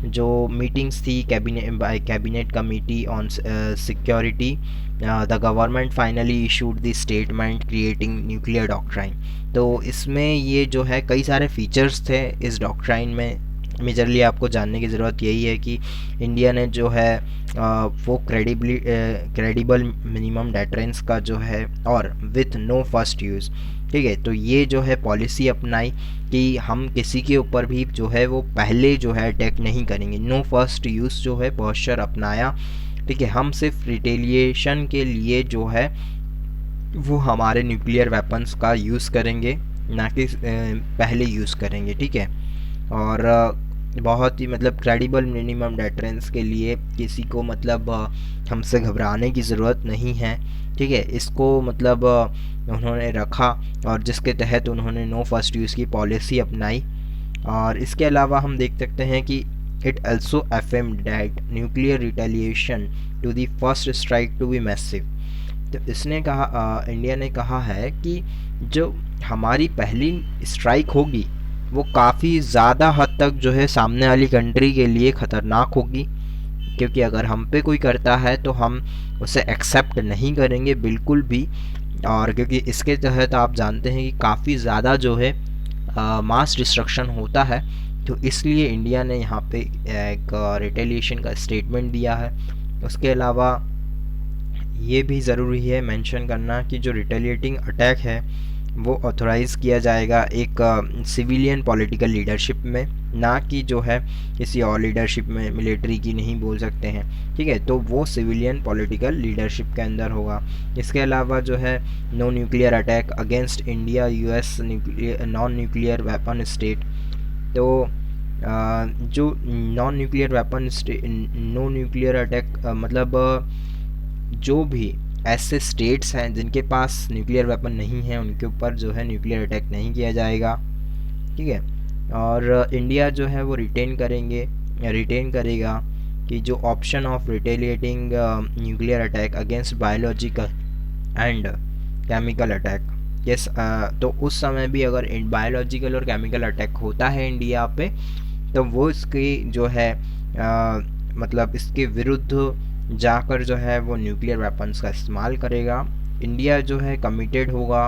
जो मीटिंग्स थी cabinet committee on security, the government finally issued the statement creating nuclear doctrine. तो इसमें ये जो है कई सारे फीचर्स थे इस डॉक्ट्राइन में। मेजरली आपको जानने की ज़रूरत यही है कि इंडिया ने जो है वो क्रेडिबल मिनिमम डेटरेंस का जो है, और विथ नो फर्स्ट यूज़। ठीक है, तो ये जो है पॉलिसी अपनाई कि हम किसी के ऊपर भी जो है वो पहले जो है अटैक नहीं करेंगे, नो फर्स्ट यूज़ जो है पोस्चर अपनाया। ठीक है, हम सिर्फ रिटेलिएशन के लिए जो है वो हमारे न्यूक्लियर वेपन्स का यूज़ करेंगे, ना कि पहले यूज़ करेंगे। ठीक है, और बहुत ही मतलब क्रेडिबल मिनिमम डेटरेंस के लिए किसी को मतलब हमसे घबराने की ज़रूरत नहीं है। ठीक है, इसको मतलब उन्होंने रखा, और जिसके तहत उन्होंने नो फर्स्ट यूज़ की पॉलिसी अपनाई। और इसके अलावा हम देख सकते हैं कि it also affirmed that nuclear retaliation to the first strike to be massive. तो इसने कहा, इंडिया ने कहा है कि जो हमारी पहली स्ट्राइक होगी वो काफ़ी ज़्यादा हद तक जो है सामने वाली कंट्री के लिए ख़तरनाक होगी, क्योंकि अगर हम पे कोई करता है तो हम उसे एक्सेप्ट नहीं करेंगे बिल्कुल भी। और क्योंकि इसके तहत आप जानते हैं कि काफ़ी ज़्यादा जो है मास डिस्ट्रक्शन होता है, तो इसलिए इंडिया ने यहाँ पे एक रिटेलिएशन का स्टेटमेंट दिया है। उसके अलावा ये भी ज़रूरी है मेंशन करना कि जो रिटेलिएटिंग अटैक है वो ऑथराइज़ किया जाएगा एक सिविलियन पॉलिटिकल लीडरशिप में, ना कि जो है किसी और लीडरशिप में, मिलिट्री की नहीं बोल सकते हैं। ठीक है, तो वो सिविलियन पॉलिटिकल लीडरशिप के अंदर होगा। इसके अलावा जो है no nuclear attack against India US non nuclear weapon state. तो जो non nuclear weapon state, no nuclear attack मतलब जो भी ऐसे स्टेट्स हैं जिनके पास न्यूक्लियर वेपन नहीं है उनके ऊपर जो है न्यूक्लियर अटैक नहीं किया जाएगा। ठीक है, और इंडिया जो है वो रिटेन करेगा कि जो option of retaliating nuclear attack against biological and chemical attack. Yes, तो उस समय भी अगर बायोलॉजिकल और केमिकल अटैक होता है इंडिया पे, तो वो इसकी जो है मतलब इसके विरुद्ध जाकर जो है वो न्यूक्लियर वेपन्स का इस्तेमाल करेगा। इंडिया जो है कमिटेड होगा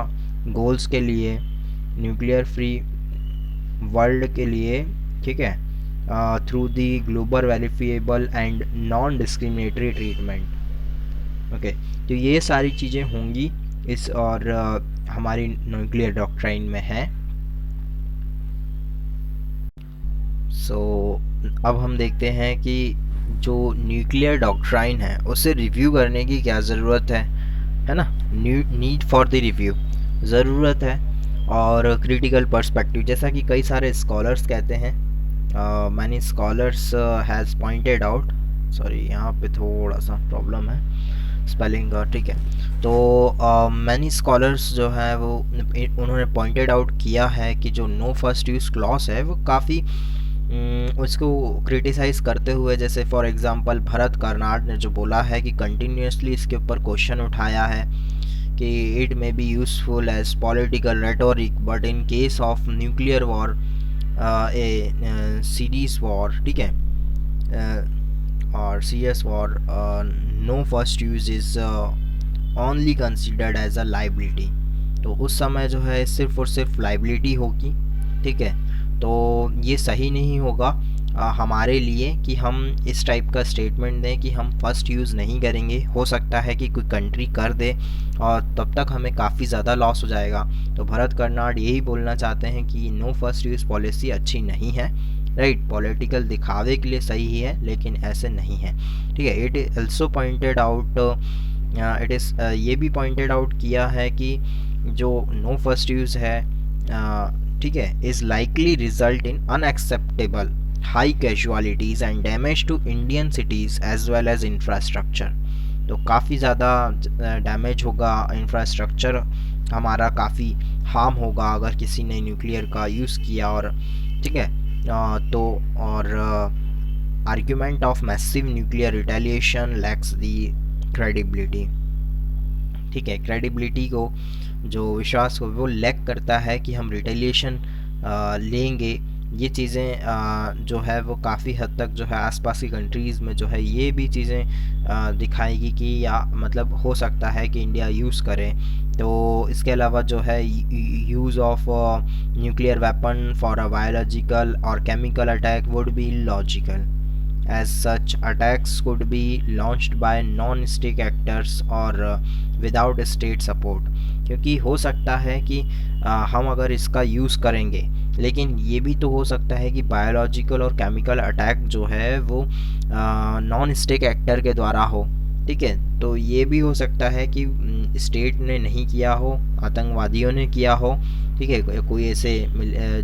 गोल्स के लिए, न्यूक्लियर फ्री वर्ल्ड के लिए। ठीक है, through the global verifiable and non discriminatory treatment. Okay, तो ये सारी चीज़ें होंगी इस और हमारी न्यूक्लियर डॉक्ट्राइन में है। सो अब हम देखते हैं कि जो न्यूक्लियर डॉक्ट्राइन है उसे रिव्यू करने की क्या ज़रूरत है ना, नीड फॉर द रिव्यू ज़रूरत है। और क्रिटिकल पर्सपेक्टिव, जैसा कि कई सारे स्कॉलर्स कहते हैं, many scholars has pointed out, sorry यहाँ पे थोड़ा सा प्रॉब्लम है स्पेलिंग का। ठीक है, तो मैनी स्कॉलर्स जो है वो उन्होंने पॉइंटेड आउट किया है कि जो नो फर्स्ट यूज़ क्लॉज है वो काफ़ी उसको क्रिटिसाइज़ करते हुए, जैसे फॉर एग्ज़ाम्पल भरत कर्नाड ने जो बोला है कि कंटिन्यूसली इसके ऊपर क्वेश्चन उठाया है कि it may be useful as political rhetoric but in case of nuclear war a series war, ठीक है, और serious war no first use is only considered as a liability. तो उस समय जो है सिर्फ और सिर्फ लाइबिलिटी होगी, ठीक है। तो ये सही नहीं होगा हमारे लिए कि हम इस टाइप का स्टेटमेंट दें कि हम फ़र्स्ट यूज़ नहीं करेंगे। हो सकता है कि कोई कंट्री कर दे और तब तक हमें काफ़ी ज़्यादा लॉस हो जाएगा। तो भरत कर्नाड यही बोलना चाहते हैं कि नो फर्स्ट यूज़ पॉलिसी अच्छी नहीं है, राइट। पॉलिटिकल दिखावे के लिए सही ही है, लेकिन ऐसे नहीं है, ठीक है। It is also pointed out, it is ये भी पॉइंटेड आउट किया है कि जो नो फर्स्ट यूज़ है, ठीक है, is likely result in unacceptable high casualties and damage to Indian cities as well as infrastructure. तो काफ़ी ज़्यादा डैमेज होगा इंफ्रास्ट्रक्चर हमारा, काफ़ी हार्म होगा अगर किसी ने न्यूक्लियर का यूज़ किया, और ठीक है। तो और argument of massive nuclear retaliation lakhs the credibility, ठीक है। क्रेडिबिलिटी को, जो विश्वास को वो लैक करता है कि हम रिटेलिएशन लेंगे। ये चीज़ें जो है वो काफ़ी हद तक जो है आसपास की कंट्रीज़ में जो है ये भी चीज़ें दिखाएगी कि या मतलब हो सकता है कि इंडिया यूज़ करे। तो इसके अलावा जो है use of nuclear weapon for a biological और chemical attack would be illogical, as such attacks could be launched by non-state actors or without state support। क्योंकि हो सकता है कि हम अगर इसका यूज़ करेंगे, लेकिन ये भी तो हो सकता है कि बायोलॉजिकल और केमिकल अटैक जो है वो नॉन स्टेट एक्टर के द्वारा हो, ठीक है। तो ये भी हो सकता है कि स्टेट ने नहीं किया हो, आतंकवादियों ने किया हो, ठीक है। कोई ऐसे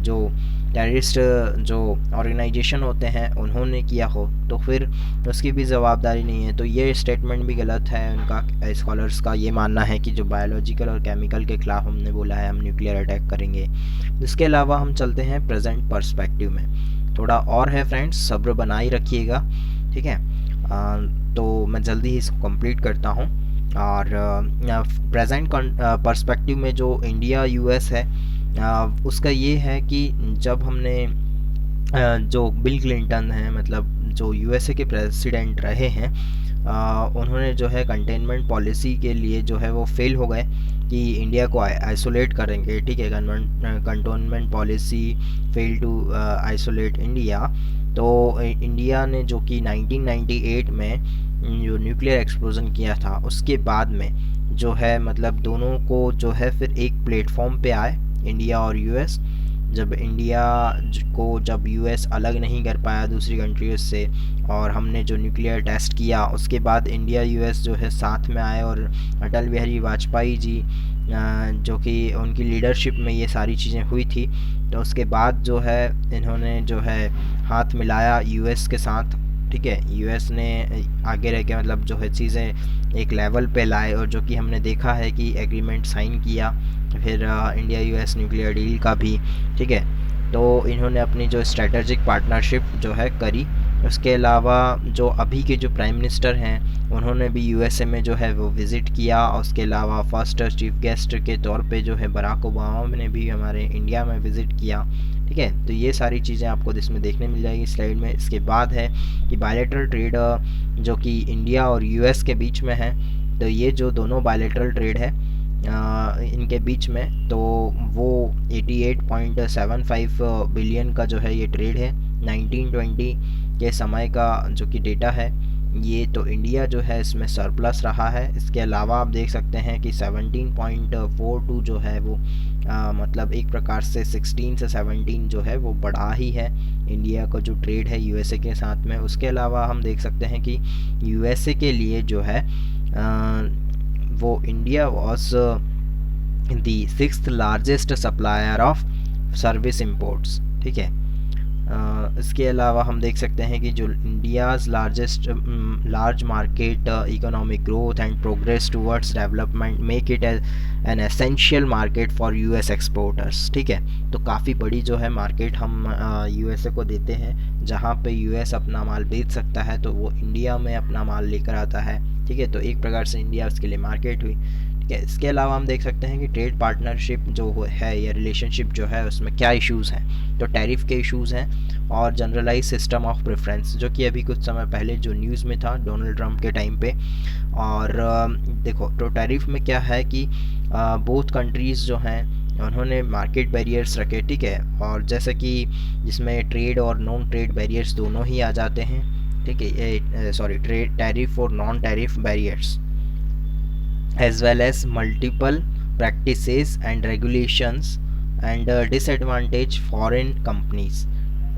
जो टेररिस्ट जो ऑर्गेनाइजेशन होते हैं उन्होंने किया हो, तो फिर उसकी भी जवाबदारी नहीं है। तो ये स्टेटमेंट भी गलत है उनका। स्कॉलर्स का ये मानना है कि जो बायोलॉजिकल और केमिकल के खिलाफ हमने बोला है हम न्यूक्लियर अटैक करेंगे। इसके अलावा हम चलते हैं प्रेजेंट पर्सपेक्टिव में, थोड़ा और है फ्रेंड्स, सब्र बनाए रखिएगा, ठीक है। तो मैं जल्दी ही इसको कंप्लीट करता हूँ। और प्रेजेंट पर्सपेक्टिव में जो इंडिया यूएस है उसका ये है कि जब हमने जो बिल क्लिंटन हैं, मतलब जो यूएसए के प्रेसिडेंट रहे हैं, उन्होंने जो है कंटेनमेंट पॉलिसी के लिए जो है वो फेल हो गए कि इंडिया को आइसोलेट करेंगे, ठीक है। Containment policy fail to isolate India. तो इंडिया ने जो कि 1998 में जो न्यूक्लियर एक्सप्लोजन किया था उसके बाद में जो है मतलब दोनों को जो है फिर एक प्लेटफॉर्म पे आए, इंडिया और यूएस। जब इंडिया को जब यूएस अलग नहीं कर पाया दूसरी कंट्रीज से, और हमने जो न्यूक्लियर टेस्ट किया उसके बाद इंडिया यूएस जो है साथ में आए, और अटल बिहारी वाजपेयी जी जो कि उनकी लीडरशिप में ये सारी चीज़ें हुई थी। तो उसके बाद जो है इन्होंने जो है हाथ मिलाया यूएस के साथ, ठीक है। यूएस ने आगे रह के मतलब जो है चीज़ें एक लेवल पे लाए, और जो कि हमने देखा है कि एग्रीमेंट साइन किया फिर इंडिया यूएस न्यूक्लियर डील का भी, ठीक है। तो इन्होंने अपनी जो स्ट्रेटजिक पार्टनरशिप जो है करी। उसके अलावा जो अभी के जो प्राइम मिनिस्टर हैं उन्होंने भी यूएसए में जो है वो विज़िट किया। उसके अलावा फर्स्ट चीफ गेस्ट के तौर पे जो है बराक ओबामा ने भी हमारे इंडिया में विज़िट किया, ठीक है। तो ये सारी चीज़ें आपको इसमें देखने मिल जाएगी स्लाइड में। इसके बाद है कि बायलैटरल ट्रेड जो कि इंडिया और यूएस के बीच में है। तो ये जो दोनों बायलैटरल ट्रेड है इनके बीच में, तो वो 88.75 बिलियन का जो है ये ट्रेड है 1920 के समय का जो कि डेटा है ये। तो इंडिया जो है इसमें सरप्लस रहा है। इसके अलावा आप देख सकते हैं कि 17.42 जो है वो मतलब एक प्रकार से 16 से 17 जो है वो बढ़ा ही है इंडिया का जो ट्रेड है यूएसए के साथ में। उसके अलावा हम देख सकते हैं कि यूएसए के लिए जो है वो India was the 6th largest supplier of service imports, ठीक है। इसके अलावा हम देख सकते हैं कि जो India's large market economic growth and progress towards development make it an essential market for US exporters, ठीक है। तो काफ़ी बड़ी जो है मार्केट हम यूएसए को देते हैं, जहाँ पे यूएस अपना माल बेच सकता है तो वो इंडिया में अपना माल लेकर आता है, ठीक है। तो एक प्रकार से इंडिया उसके लिए मार्केट हुई, ठीक है। इसके अलावा हम देख सकते हैं कि ट्रेड पार्टनरशिप जो है या रिलेशनशिप जो है उसमें क्या इश्यूज़ हैं। तो टैरिफ के इश्यूज़ हैं, और जनरलाइज सिस्टम ऑफ प्रेफरेंस, जो कि अभी कुछ समय पहले जो न्यूज़ में था डोनाल्ड ट्रंप के टाइम पे। और देखो, तो टैरिफ में क्या है कि बोथ कंट्रीज़ जो हैं उन्होंने मार्केट बैरियर्स रखे, ठीक है, और जैसे कि जिसमें ट्रेड और नॉन ट्रेड बैरियर्स दोनों ही आ जाते हैं, ठीक है, सॉरी, ट्रेड टैरिफ और non tariff barriers, as well as multiple practices and regulations and disadvantage foreign companies,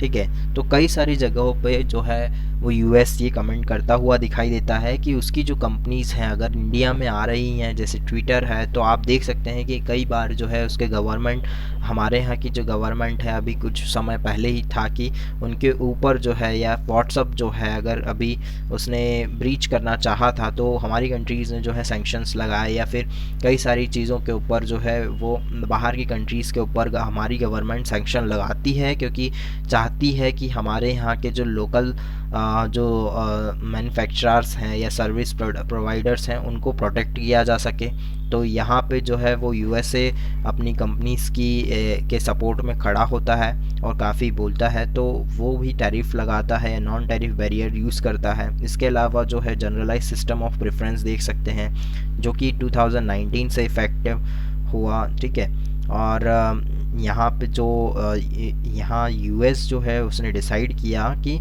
ठीक है। तो कई सारी जगहों पे जो है वो यूएस ये कमेंट करता हुआ दिखाई देता है कि उसकी जो कंपनीज़ हैं अगर इंडिया में आ रही हैं, जैसे ट्विटर है, तो आप देख सकते हैं कि कई बार जो है उसके गवर्नमेंट, हमारे यहाँ की जो गवर्नमेंट है अभी कुछ समय पहले ही था कि उनके ऊपर जो है, या व्हाट्सअप जो है अगर अभी उसने ब्रीच करना चाहा था तो हमारी कंट्रीज़ ने जो है सैंक्शंस लगाए, या फिर कई सारी चीज़ों के ऊपर जो है वो बाहर की कंट्रीज़ के ऊपर हमारी गवर्नमेंट सैंक्शन लगाती है, क्योंकि चाहती है कि हमारे यहाँ के जो लोकल जो मैन्युफैक्चरर्स हैं या सर्विस प्रोवाइडर्स हैं उनको प्रोटेक्ट किया जा सके। तो यहाँ पे जो है वो यूएसए अपनी कंपनीज़ की के सपोर्ट में खड़ा होता है और काफ़ी बोलता है, तो वो भी टैरिफ लगाता है, नॉन टैरिफ बैरियर यूज़ करता है। इसके अलावा जो है जनरलाइज सिस्टम ऑफ प्रेफरेंस देख सकते हैं, जो कि 2019 से इफ़ेक्टिव हुआ, ठीक है। और यहाँ पे जो यहाँ यूएस जो है उसने डिसाइड किया कि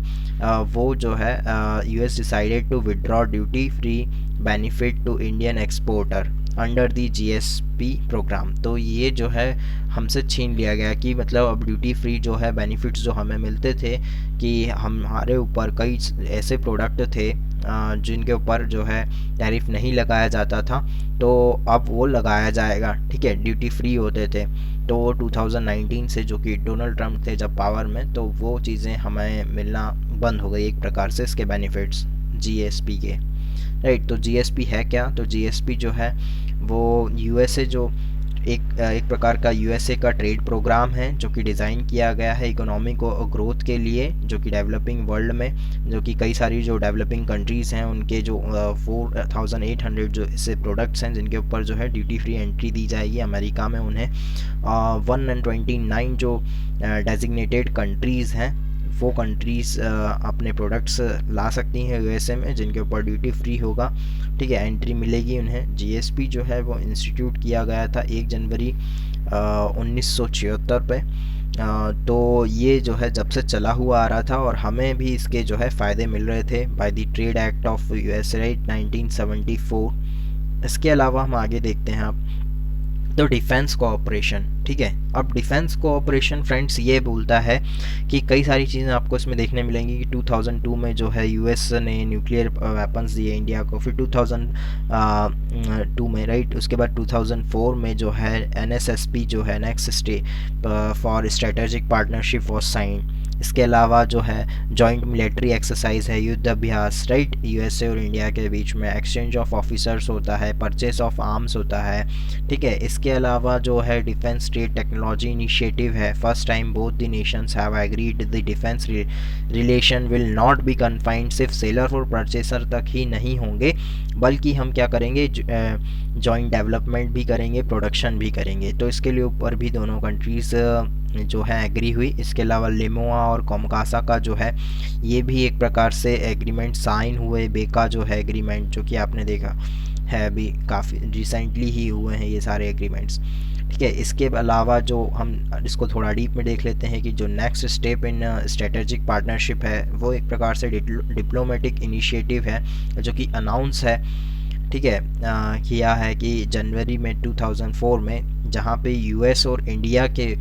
वो जो है US decided to withdraw duty free benefit to Indian exporter under the GSP program. तो ये जो है हमसे छीन लिया गया कि मतलब अब ड्यूटी फ्री जो है बेनिफिट्स जो हमें मिलते थे, कि हमारे ऊपर कई ऐसे प्रोडक्ट थे जिनके ऊपर जो है टैरिफ नहीं लगाया जाता था, तो अब वो लगाया जाएगा, ठीक है, ड्यूटी फ्री होते थे। तो 2019 से, जो कि डोनाल्ड ट्रंप थे जब पावर में, तो वो चीज़ें हमें मिलना बंद हो गई एक प्रकार से, इसके बेनिफिट्स जीएसपी के, राइट। तो जीएसपी है क्या? तो जीएसपी जो है वो यूएसए जो एक प्रकार का यूएसए का ट्रेड प्रोग्राम है, जो कि डिज़ाइन किया गया है इकोनॉमी को ग्रोथ के लिए, जो कि डेवलपिंग वर्ल्ड में, जो कि कई सारी जो डेवलपिंग कंट्रीज़ हैं उनके जो 4800 जो ऐसे प्रोडक्ट्स हैं जिनके ऊपर जो है ड्यूटी फ्री एंट्री दी जाएगी। अमेरिका में उन्हें 129 जो डेजिग्नेटेड कंट्रीज़ हैं वो कंट्रीज़ अपने प्रोडक्ट्स ला सकती हैं यूएसए में जिनके ऊपर ड्यूटी फ्री होगा, ठीक है, एंट्री मिलेगी उन्हें। जीएसपी जो है वो इंस्टीट्यूट किया गया था 1 जनवरी 1976 पे। तो ये जो है जब से चला हुआ आ रहा था और हमें भी इसके जो है फ़ायदे मिल रहे थे by the trade act of US, right, 1974। इसके अलावा हम आगे देखते हैं आप, तो डिफेंस कोऑपरेशन, ठीक है। अब डिफेंस कोऑपरेशन फ्रेंड्स ये बोलता है कि कई सारी चीज़ें आपको इसमें देखने मिलेंगी कि 2002 में जो है यूएस ने न्यूक्लियर वेपन्स दिए इंडिया को, फिर 2002 में, राइट, उसके बाद 2004 में जो है एनएसएसपी जो है next step for strategic partnership was sign. इसके अलावा जो है जॉइंट मिलिट्री एक्सरसाइज है, युद्ध अभ्यास, राइट, यूएसए और इंडिया के बीच में एक्सचेंज ऑफ ऑफिसर्स होता है, परचेस ऑफ आर्म्स होता है, ठीक है। इसके अलावा जो है डिफेंस ट्रेड टेक्नोलॉजी इनिशिएटिव है, first time both the Nations have agreed the defence relation will not be confined सिर्फ सेलर और परचेसर तक ही नहीं होंगे, बल्कि हम क्या करेंगे, जॉइंट डेवलपमेंट भी करेंगे, प्रोडक्शन भी करेंगे। तो इसके लिए ऊपर भी दोनों कंट्रीज़ जो है एग्री हुई। इसके अलावा लेमोआ और कोमकासा का जो है ये भी एक प्रकार से एग्रीमेंट साइन हुए। बेका जो है एग्रीमेंट, जो कि आपने देखा है अभी काफ़ी रिसेंटली ही हुए हैं ये सारे एग्रीमेंट्स, ठीक है। इसके अलावा जो हम इसको थोड़ा डीप में देख लेते हैं कि जो next step in strategic partnership है वो एक प्रकार से डिप्लोमेटिक इनिशिएटिव है जो कि अनाउंस है, ठीक है, किया है कि जनवरी में 2004 में, जहाँ पे यूएस और इंडिया के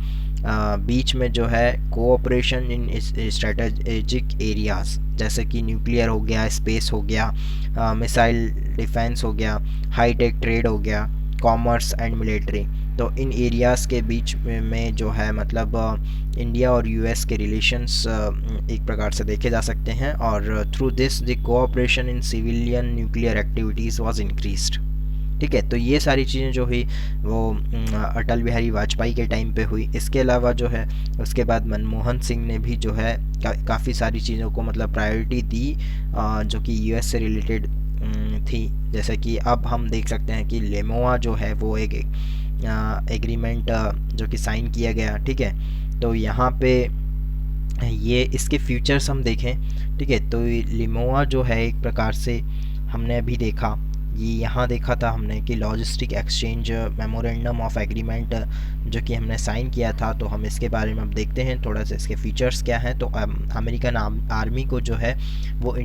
बीच में जो है कोऑपरेशन इन स्ट्रेटेजिक एरियाज़, जैसे कि न्यूक्लियर हो गया, स्पेस हो गया, मिसाइल डिफेंस हो गया, हाई टेक ट्रेड हो गया, कॉमर्स एंड मिलिट्री। तो इन एरियाज़ के बीच में जो है मतलब इंडिया और यूएस के रिलेशंस एक प्रकार से देखे जा सकते हैं, और through this the cooperation in civilian nuclear activities was increased, ठीक है। तो ये सारी चीज़ें जो हुई वो अटल बिहारी वाजपेयी के टाइम पे हुई। इसके अलावा जो है उसके बाद मनमोहन सिंह ने भी जो है काफ़ी सारी चीज़ों को मतलब प्रायोरिटी दी जो कि यूएस से रिलेटेड थी, जैसे कि अब हम देख सकते हैं कि लेमोआ जो है वो एक एग्रीमेंट जो कि साइन किया गया, ठीक है। तो यहाँ पे ये इसके फीचर्स हम देखें, ठीक है, तो लिमोआ जो है एक प्रकार से हमने अभी देखा, ये यहाँ देखा था हमने कि logistic exchange memorandum of agreement जो कि हमने साइन किया था, तो हम इसके बारे में अब देखते हैं थोड़ा सा इसके फीचर्स क्या हैं। तो अमेरिकन आर्मी को जो है वो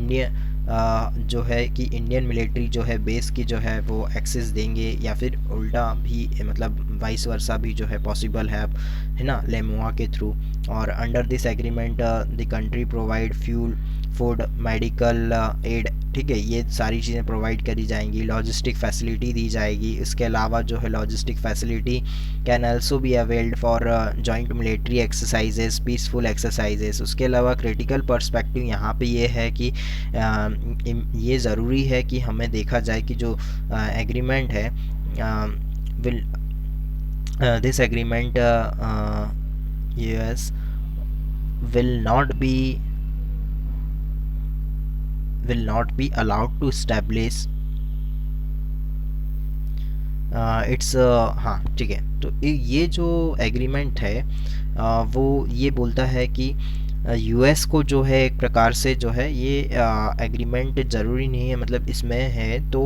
जो है कि इंडियन मिलिट्री जो है बेस की जो है वो एक्सेस देंगे, या फिर उल्टा भी मतलब वाइस वर्सा भी जो है पॉसिबल है ना, लेमुआ के थ्रू। और under this agreement the country provide fuel, food, medical aid, ठीक है, ये सारी चीज़ें प्रोवाइड करी जाएंगी। लॉजिस्टिक फैसिलिटी दी जाएगी। इसके अलावा जो है logistic facility can also be availed for joint military exercises, peaceful exercises. उसके अलावा क्रिटिकल पर्सपेक्टिव यहाँ पे ये है कि ये ज़रूरी है कि हमें देखा जाए कि जो एग्रीमेंट है will this agreement US will not be allowed to establish it's हाँ ठीक है। तो ये जो एग्रीमेंट है वो ये बोलता है कि यूएस को जो है एक प्रकार से जो है ये एग्रीमेंट ज़रूरी नहीं है, मतलब इसमें है तो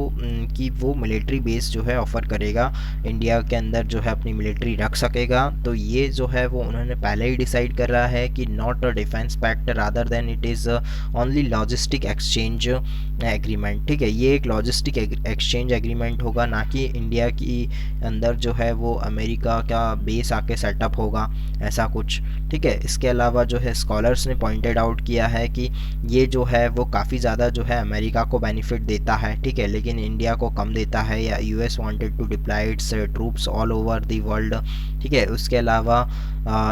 कि वो मिलिट्री बेस जो है ऑफ़र करेगा, इंडिया के अंदर जो है अपनी मिलिट्री रख सकेगा। तो ये जो है वो उन्होंने पहले ही डिसाइड कर रहा है कि not a defence pact rather than it is only logistic exchange agreement, ठीक है। ये एक लॉजिस्टिक एक्सचेंज एग्रीमेंट होगा, ना कि इंडिया की अंदर जो है वो अमेरिका का बेस आके सेटअप होगा, ऐसा कुछ, ठीक है। इसके अलावा जो है स्कॉलर्स ने पॉइंटेड आउट किया है कि ये जो है वो काफ़ी ज़्यादा जो है अमेरिका को बेनिफिट देता है, ठीक है, लेकिन इंडिया को कम देता है, या US wanted to deploy its troops all over the world, ठीक है। उसके अलावा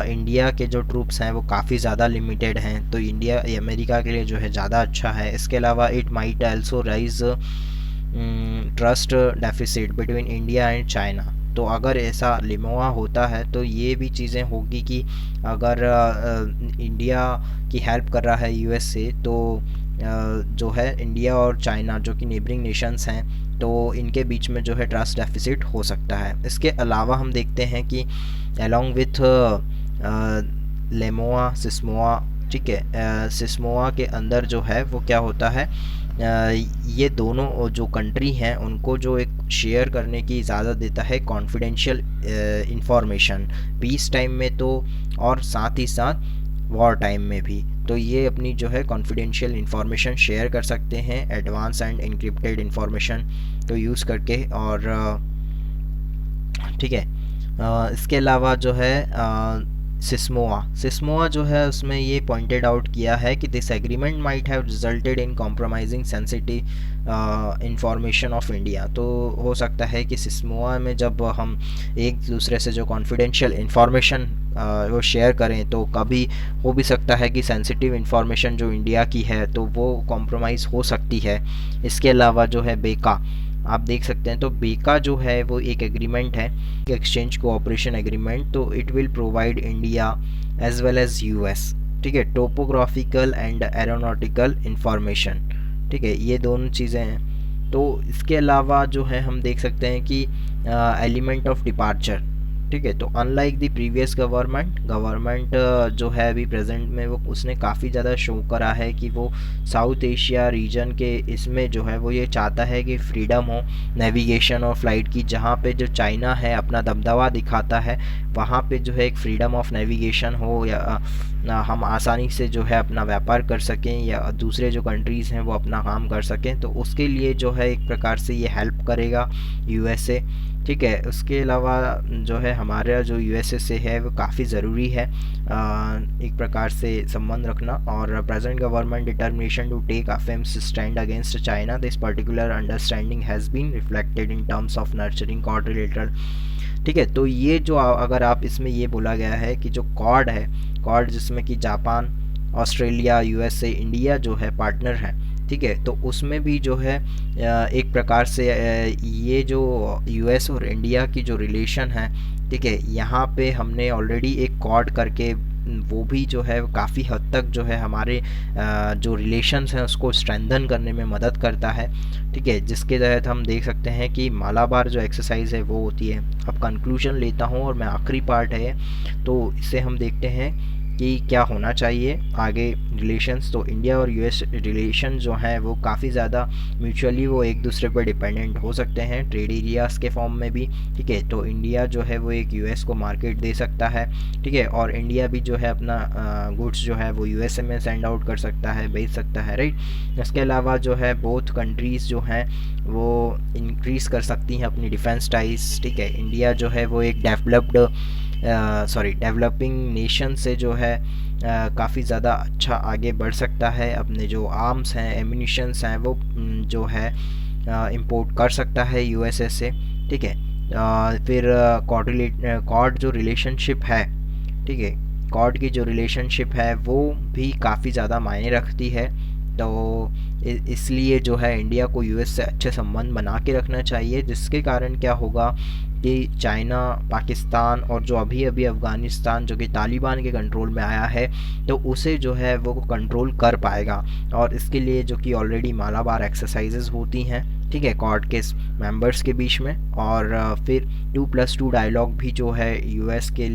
इंडिया के जो ट्रूप्स हैं वो काफ़ी ज़्यादा लिमिटेड हैं, तो इंडिया अमेरिका के लिए जो है ज़्यादा अच्छा है। इसके अलावा it might also rise trust deficit between India and China. तो अगर ऐसा लिमोआ होता है तो ये भी चीज़ें होगी कि अगर इंडिया की हेल्प कर रहा है यूएस से, तो जो है इंडिया और चाइना जो कि नेबरिंग नेशंस हैं, तो इनके बीच में जो है ट्रस्ट डेफिसिट हो सकता है। इसके अलावा हम देखते हैं कि अलोंग विथ लेमोआ सिस्मोआ, ठीक है, सिस्मोआ के अंदर जो है वो क्या होता है, ये दोनों जो कंट्री हैं उनको जो एक शेयर करने की इजाज़त देता है कॉन्फिडेंशियल इंफॉर्मेशन, पीस टाइम में तो और साथ ही साथ वॉर टाइम में भी। तो ये अपनी जो है कॉन्फिडेंशियल इंफॉर्मेशन शेयर कर सकते हैं एडवांस एंड इनक्रिप्टेड इंफॉर्मेशन को यूज़ करके, और ठीक है। इसके अलावा जो है सिस्मोआ जो है उसमें ये पॉइंटेड आउट किया है कि this agreement might have resulted in compromising sensitive information of India. तो हो सकता है कि सिस्मोआ में जब हम एक दूसरे से जो कॉन्फिडेंशियल इंफॉर्मेशन वो शेयर करें, तो कभी हो भी सकता है कि सेंसिटिव इंफॉर्मेशन जो इंडिया की है तो वो कॉम्प्रोमाइज़ हो सकती है। इसके अलावा जो है बेका आप देख सकते हैं, तो बेका जो है वो एक एग्रीमेंट है, एक्सचेंज कोऑपरेशन एग्रीमेंट। तो it will provide India as well as US, ठीक है, टोपोग्राफिकल एंड एरोनॉटिकल इंफॉर्मेशन, ठीक है, ये दोनों चीज़ें हैं। तो इसके अलावा जो है हम देख सकते हैं कि एलिमेंट ऑफ डिपार्चर, ठीक है। तो अनलाइक द प्रीवियस गवर्नमेंट जो है अभी प्रेजेंट में वो उसने काफ़ी ज़्यादा शो करा है कि वो साउथ एशिया रीजन के इसमें जो है वो ये चाहता है कि फ्रीडम हो नेविगेशन और फ्लाइट की, जहाँ पे जो चाइना है अपना दबदबा दिखाता है, वहाँ पे जो है एक फ्रीडम ऑफ नेविगेशन हो, या हम आसानी से जो है अपना व्यापार कर सकें, या दूसरे जो कंट्रीज़ हैं वो अपना काम कर सकें। तो उसके लिए जो है एक प्रकार से ये हेल्प करेगा यूएसए, ठीक है। उसके अलावा जो है हमारा जो यूएसए से है वो काफ़ी ज़रूरी है एक प्रकार से संबंध रखना। और present government determination to take a firm stand against China, this particular understanding has been reflected in terms of nurturing quadrilateral, ठीक है। तो ये जो अगर आप इसमें ये बोला गया है कि जो क्वाड है, क्वाड जिसमें कि जापान, ऑस्ट्रेलिया, यूएसए, इंडिया जो है पार्टनर है, ठीक है, तो उसमें भी जो है एक प्रकार से ये जो यूएस और इंडिया की जो रिलेशन है, ठीक है, यहाँ पे हमने ऑलरेडी एक क्वाड करके वो भी जो है काफ़ी हद तक जो है हमारे जो रिलेशंस हैं उसको स्ट्रेंथन करने में मदद करता है, ठीक है, जिसके तहत हम देख सकते हैं कि मालाबार जो एक्सरसाइज है वो होती है। अब कंक्लूजन लेता हूँ और मैं आखिरी पार्ट है, तो इसे हम देखते हैं कि क्या होना चाहिए आगे रिलेशंस। तो इंडिया और यूएस रिलेशन जो हैं वो काफ़ी ज़्यादा म्यूचुअली वो एक दूसरे पर डिपेंडेंट हो सकते हैं ट्रेड एरियाज़ के फॉर्म में भी, ठीक है। तो इंडिया जो है वो एक यूएस को मार्केट दे सकता है, ठीक है, और इंडिया भी जो है अपना गुड्स जो है वो यूएसए में सेंड आउट कर सकता है, भेज सकता है, राइट। इसके अलावा जो है बोथ कंट्रीज़ जो हैं वो इंक्रीज़ कर सकती हैं अपनी डिफेंस टाइज, ठीक है। इंडिया जो है वो एक डेवलपिंग नेशन से जो है काफ़ी ज़्यादा अच्छा आगे बढ़ सकता है, अपने जो आर्म्स हैं एम्यूनिशंस हैं वो जो है इंपोर्ट कर सकता है यूएसए से, ठीक है। फिर कॉर्ड जो रिलेशनशिप है, ठीक है, कॉर्ड की जो रिलेशनशिप है वो भी काफ़ी ज़्यादा मायने रखती है। तो इसलिए जो है इंडिया को यूएस से अच्छे संबंध बना के रखना चाहिए, जिसके कारण क्या होगा कि चाइना, पाकिस्तान और जो अभी अभी अफ़गानिस्तान जो कि तालिबान के कंट्रोल में आया है, तो उसे जो है वो कंट्रोल कर पाएगा। और इसके लिए जो कि ऑलरेडी मालाबार एक्सरसाइजेज होती हैं, ठीक है, क्वाड के मेंबर्स के बीच में। और फिर 2+2 डायलॉग भी जो है यूएस के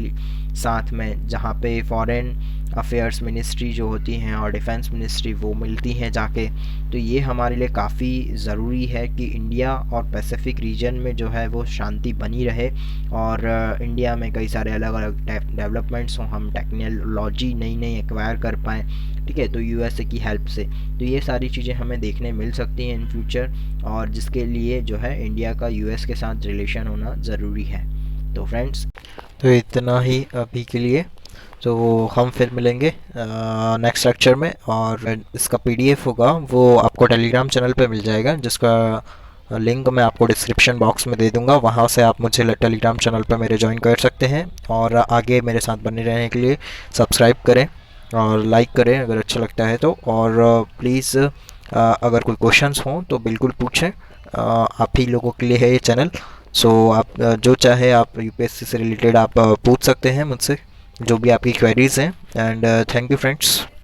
साथ में, जहाँ पे फॉरेन अफेयर्स मिनिस्ट्री जो होती हैं और डिफेंस मिनिस्ट्री वो मिलती हैं जाके। तो ये हमारे लिए काफ़ी ज़रूरी है कि इंडिया और पैसिफिक रीजन में जो है वो शांति बनी रहे, और इंडिया में कई सारे अलग अलग डेवलपमेंट्स हों, हम टेक्नोलॉजी नई नई एक्वायर कर पाएँ, ठीक है, तो यूएसए की हेल्प से। तो ये सारी चीज़ें हमें देखने मिल सकती हैं इन फ्यूचर, और जिसके लिए जो है इंडिया का यूएस के साथ रिलेशन होना ज़रूरी है। तो फ्रेंड्स, तो इतना ही अभी के लिए। तो हम फिर मिलेंगे नेक्स्ट लेक्चर में, और इसका पीडीएफ होगा वो आपको टेलीग्राम चैनल पे मिल जाएगा, जिसका लिंक मैं आपको डिस्क्रिप्शन बॉक्स में दे दूंगा। वहाँ से आप मुझे टेलीग्राम चैनल पे मेरे ज्वाइन कर सकते हैं, और आगे मेरे साथ बने रहने के लिए सब्सक्राइब करें और लाइक करें अगर अच्छा लगता है तो। और प्लीज़ अगर कोई क्वेश्चंस हों तो बिल्कुल पूछें, आप ही लोगों के लिए है ये चैनल। सो आप जो चाहे आप यूपीएससी से रिलेटेड आप पूछ सकते हैं मुझसे, जो भी आपकी क्वेरीज़ हैं। And thank you friends.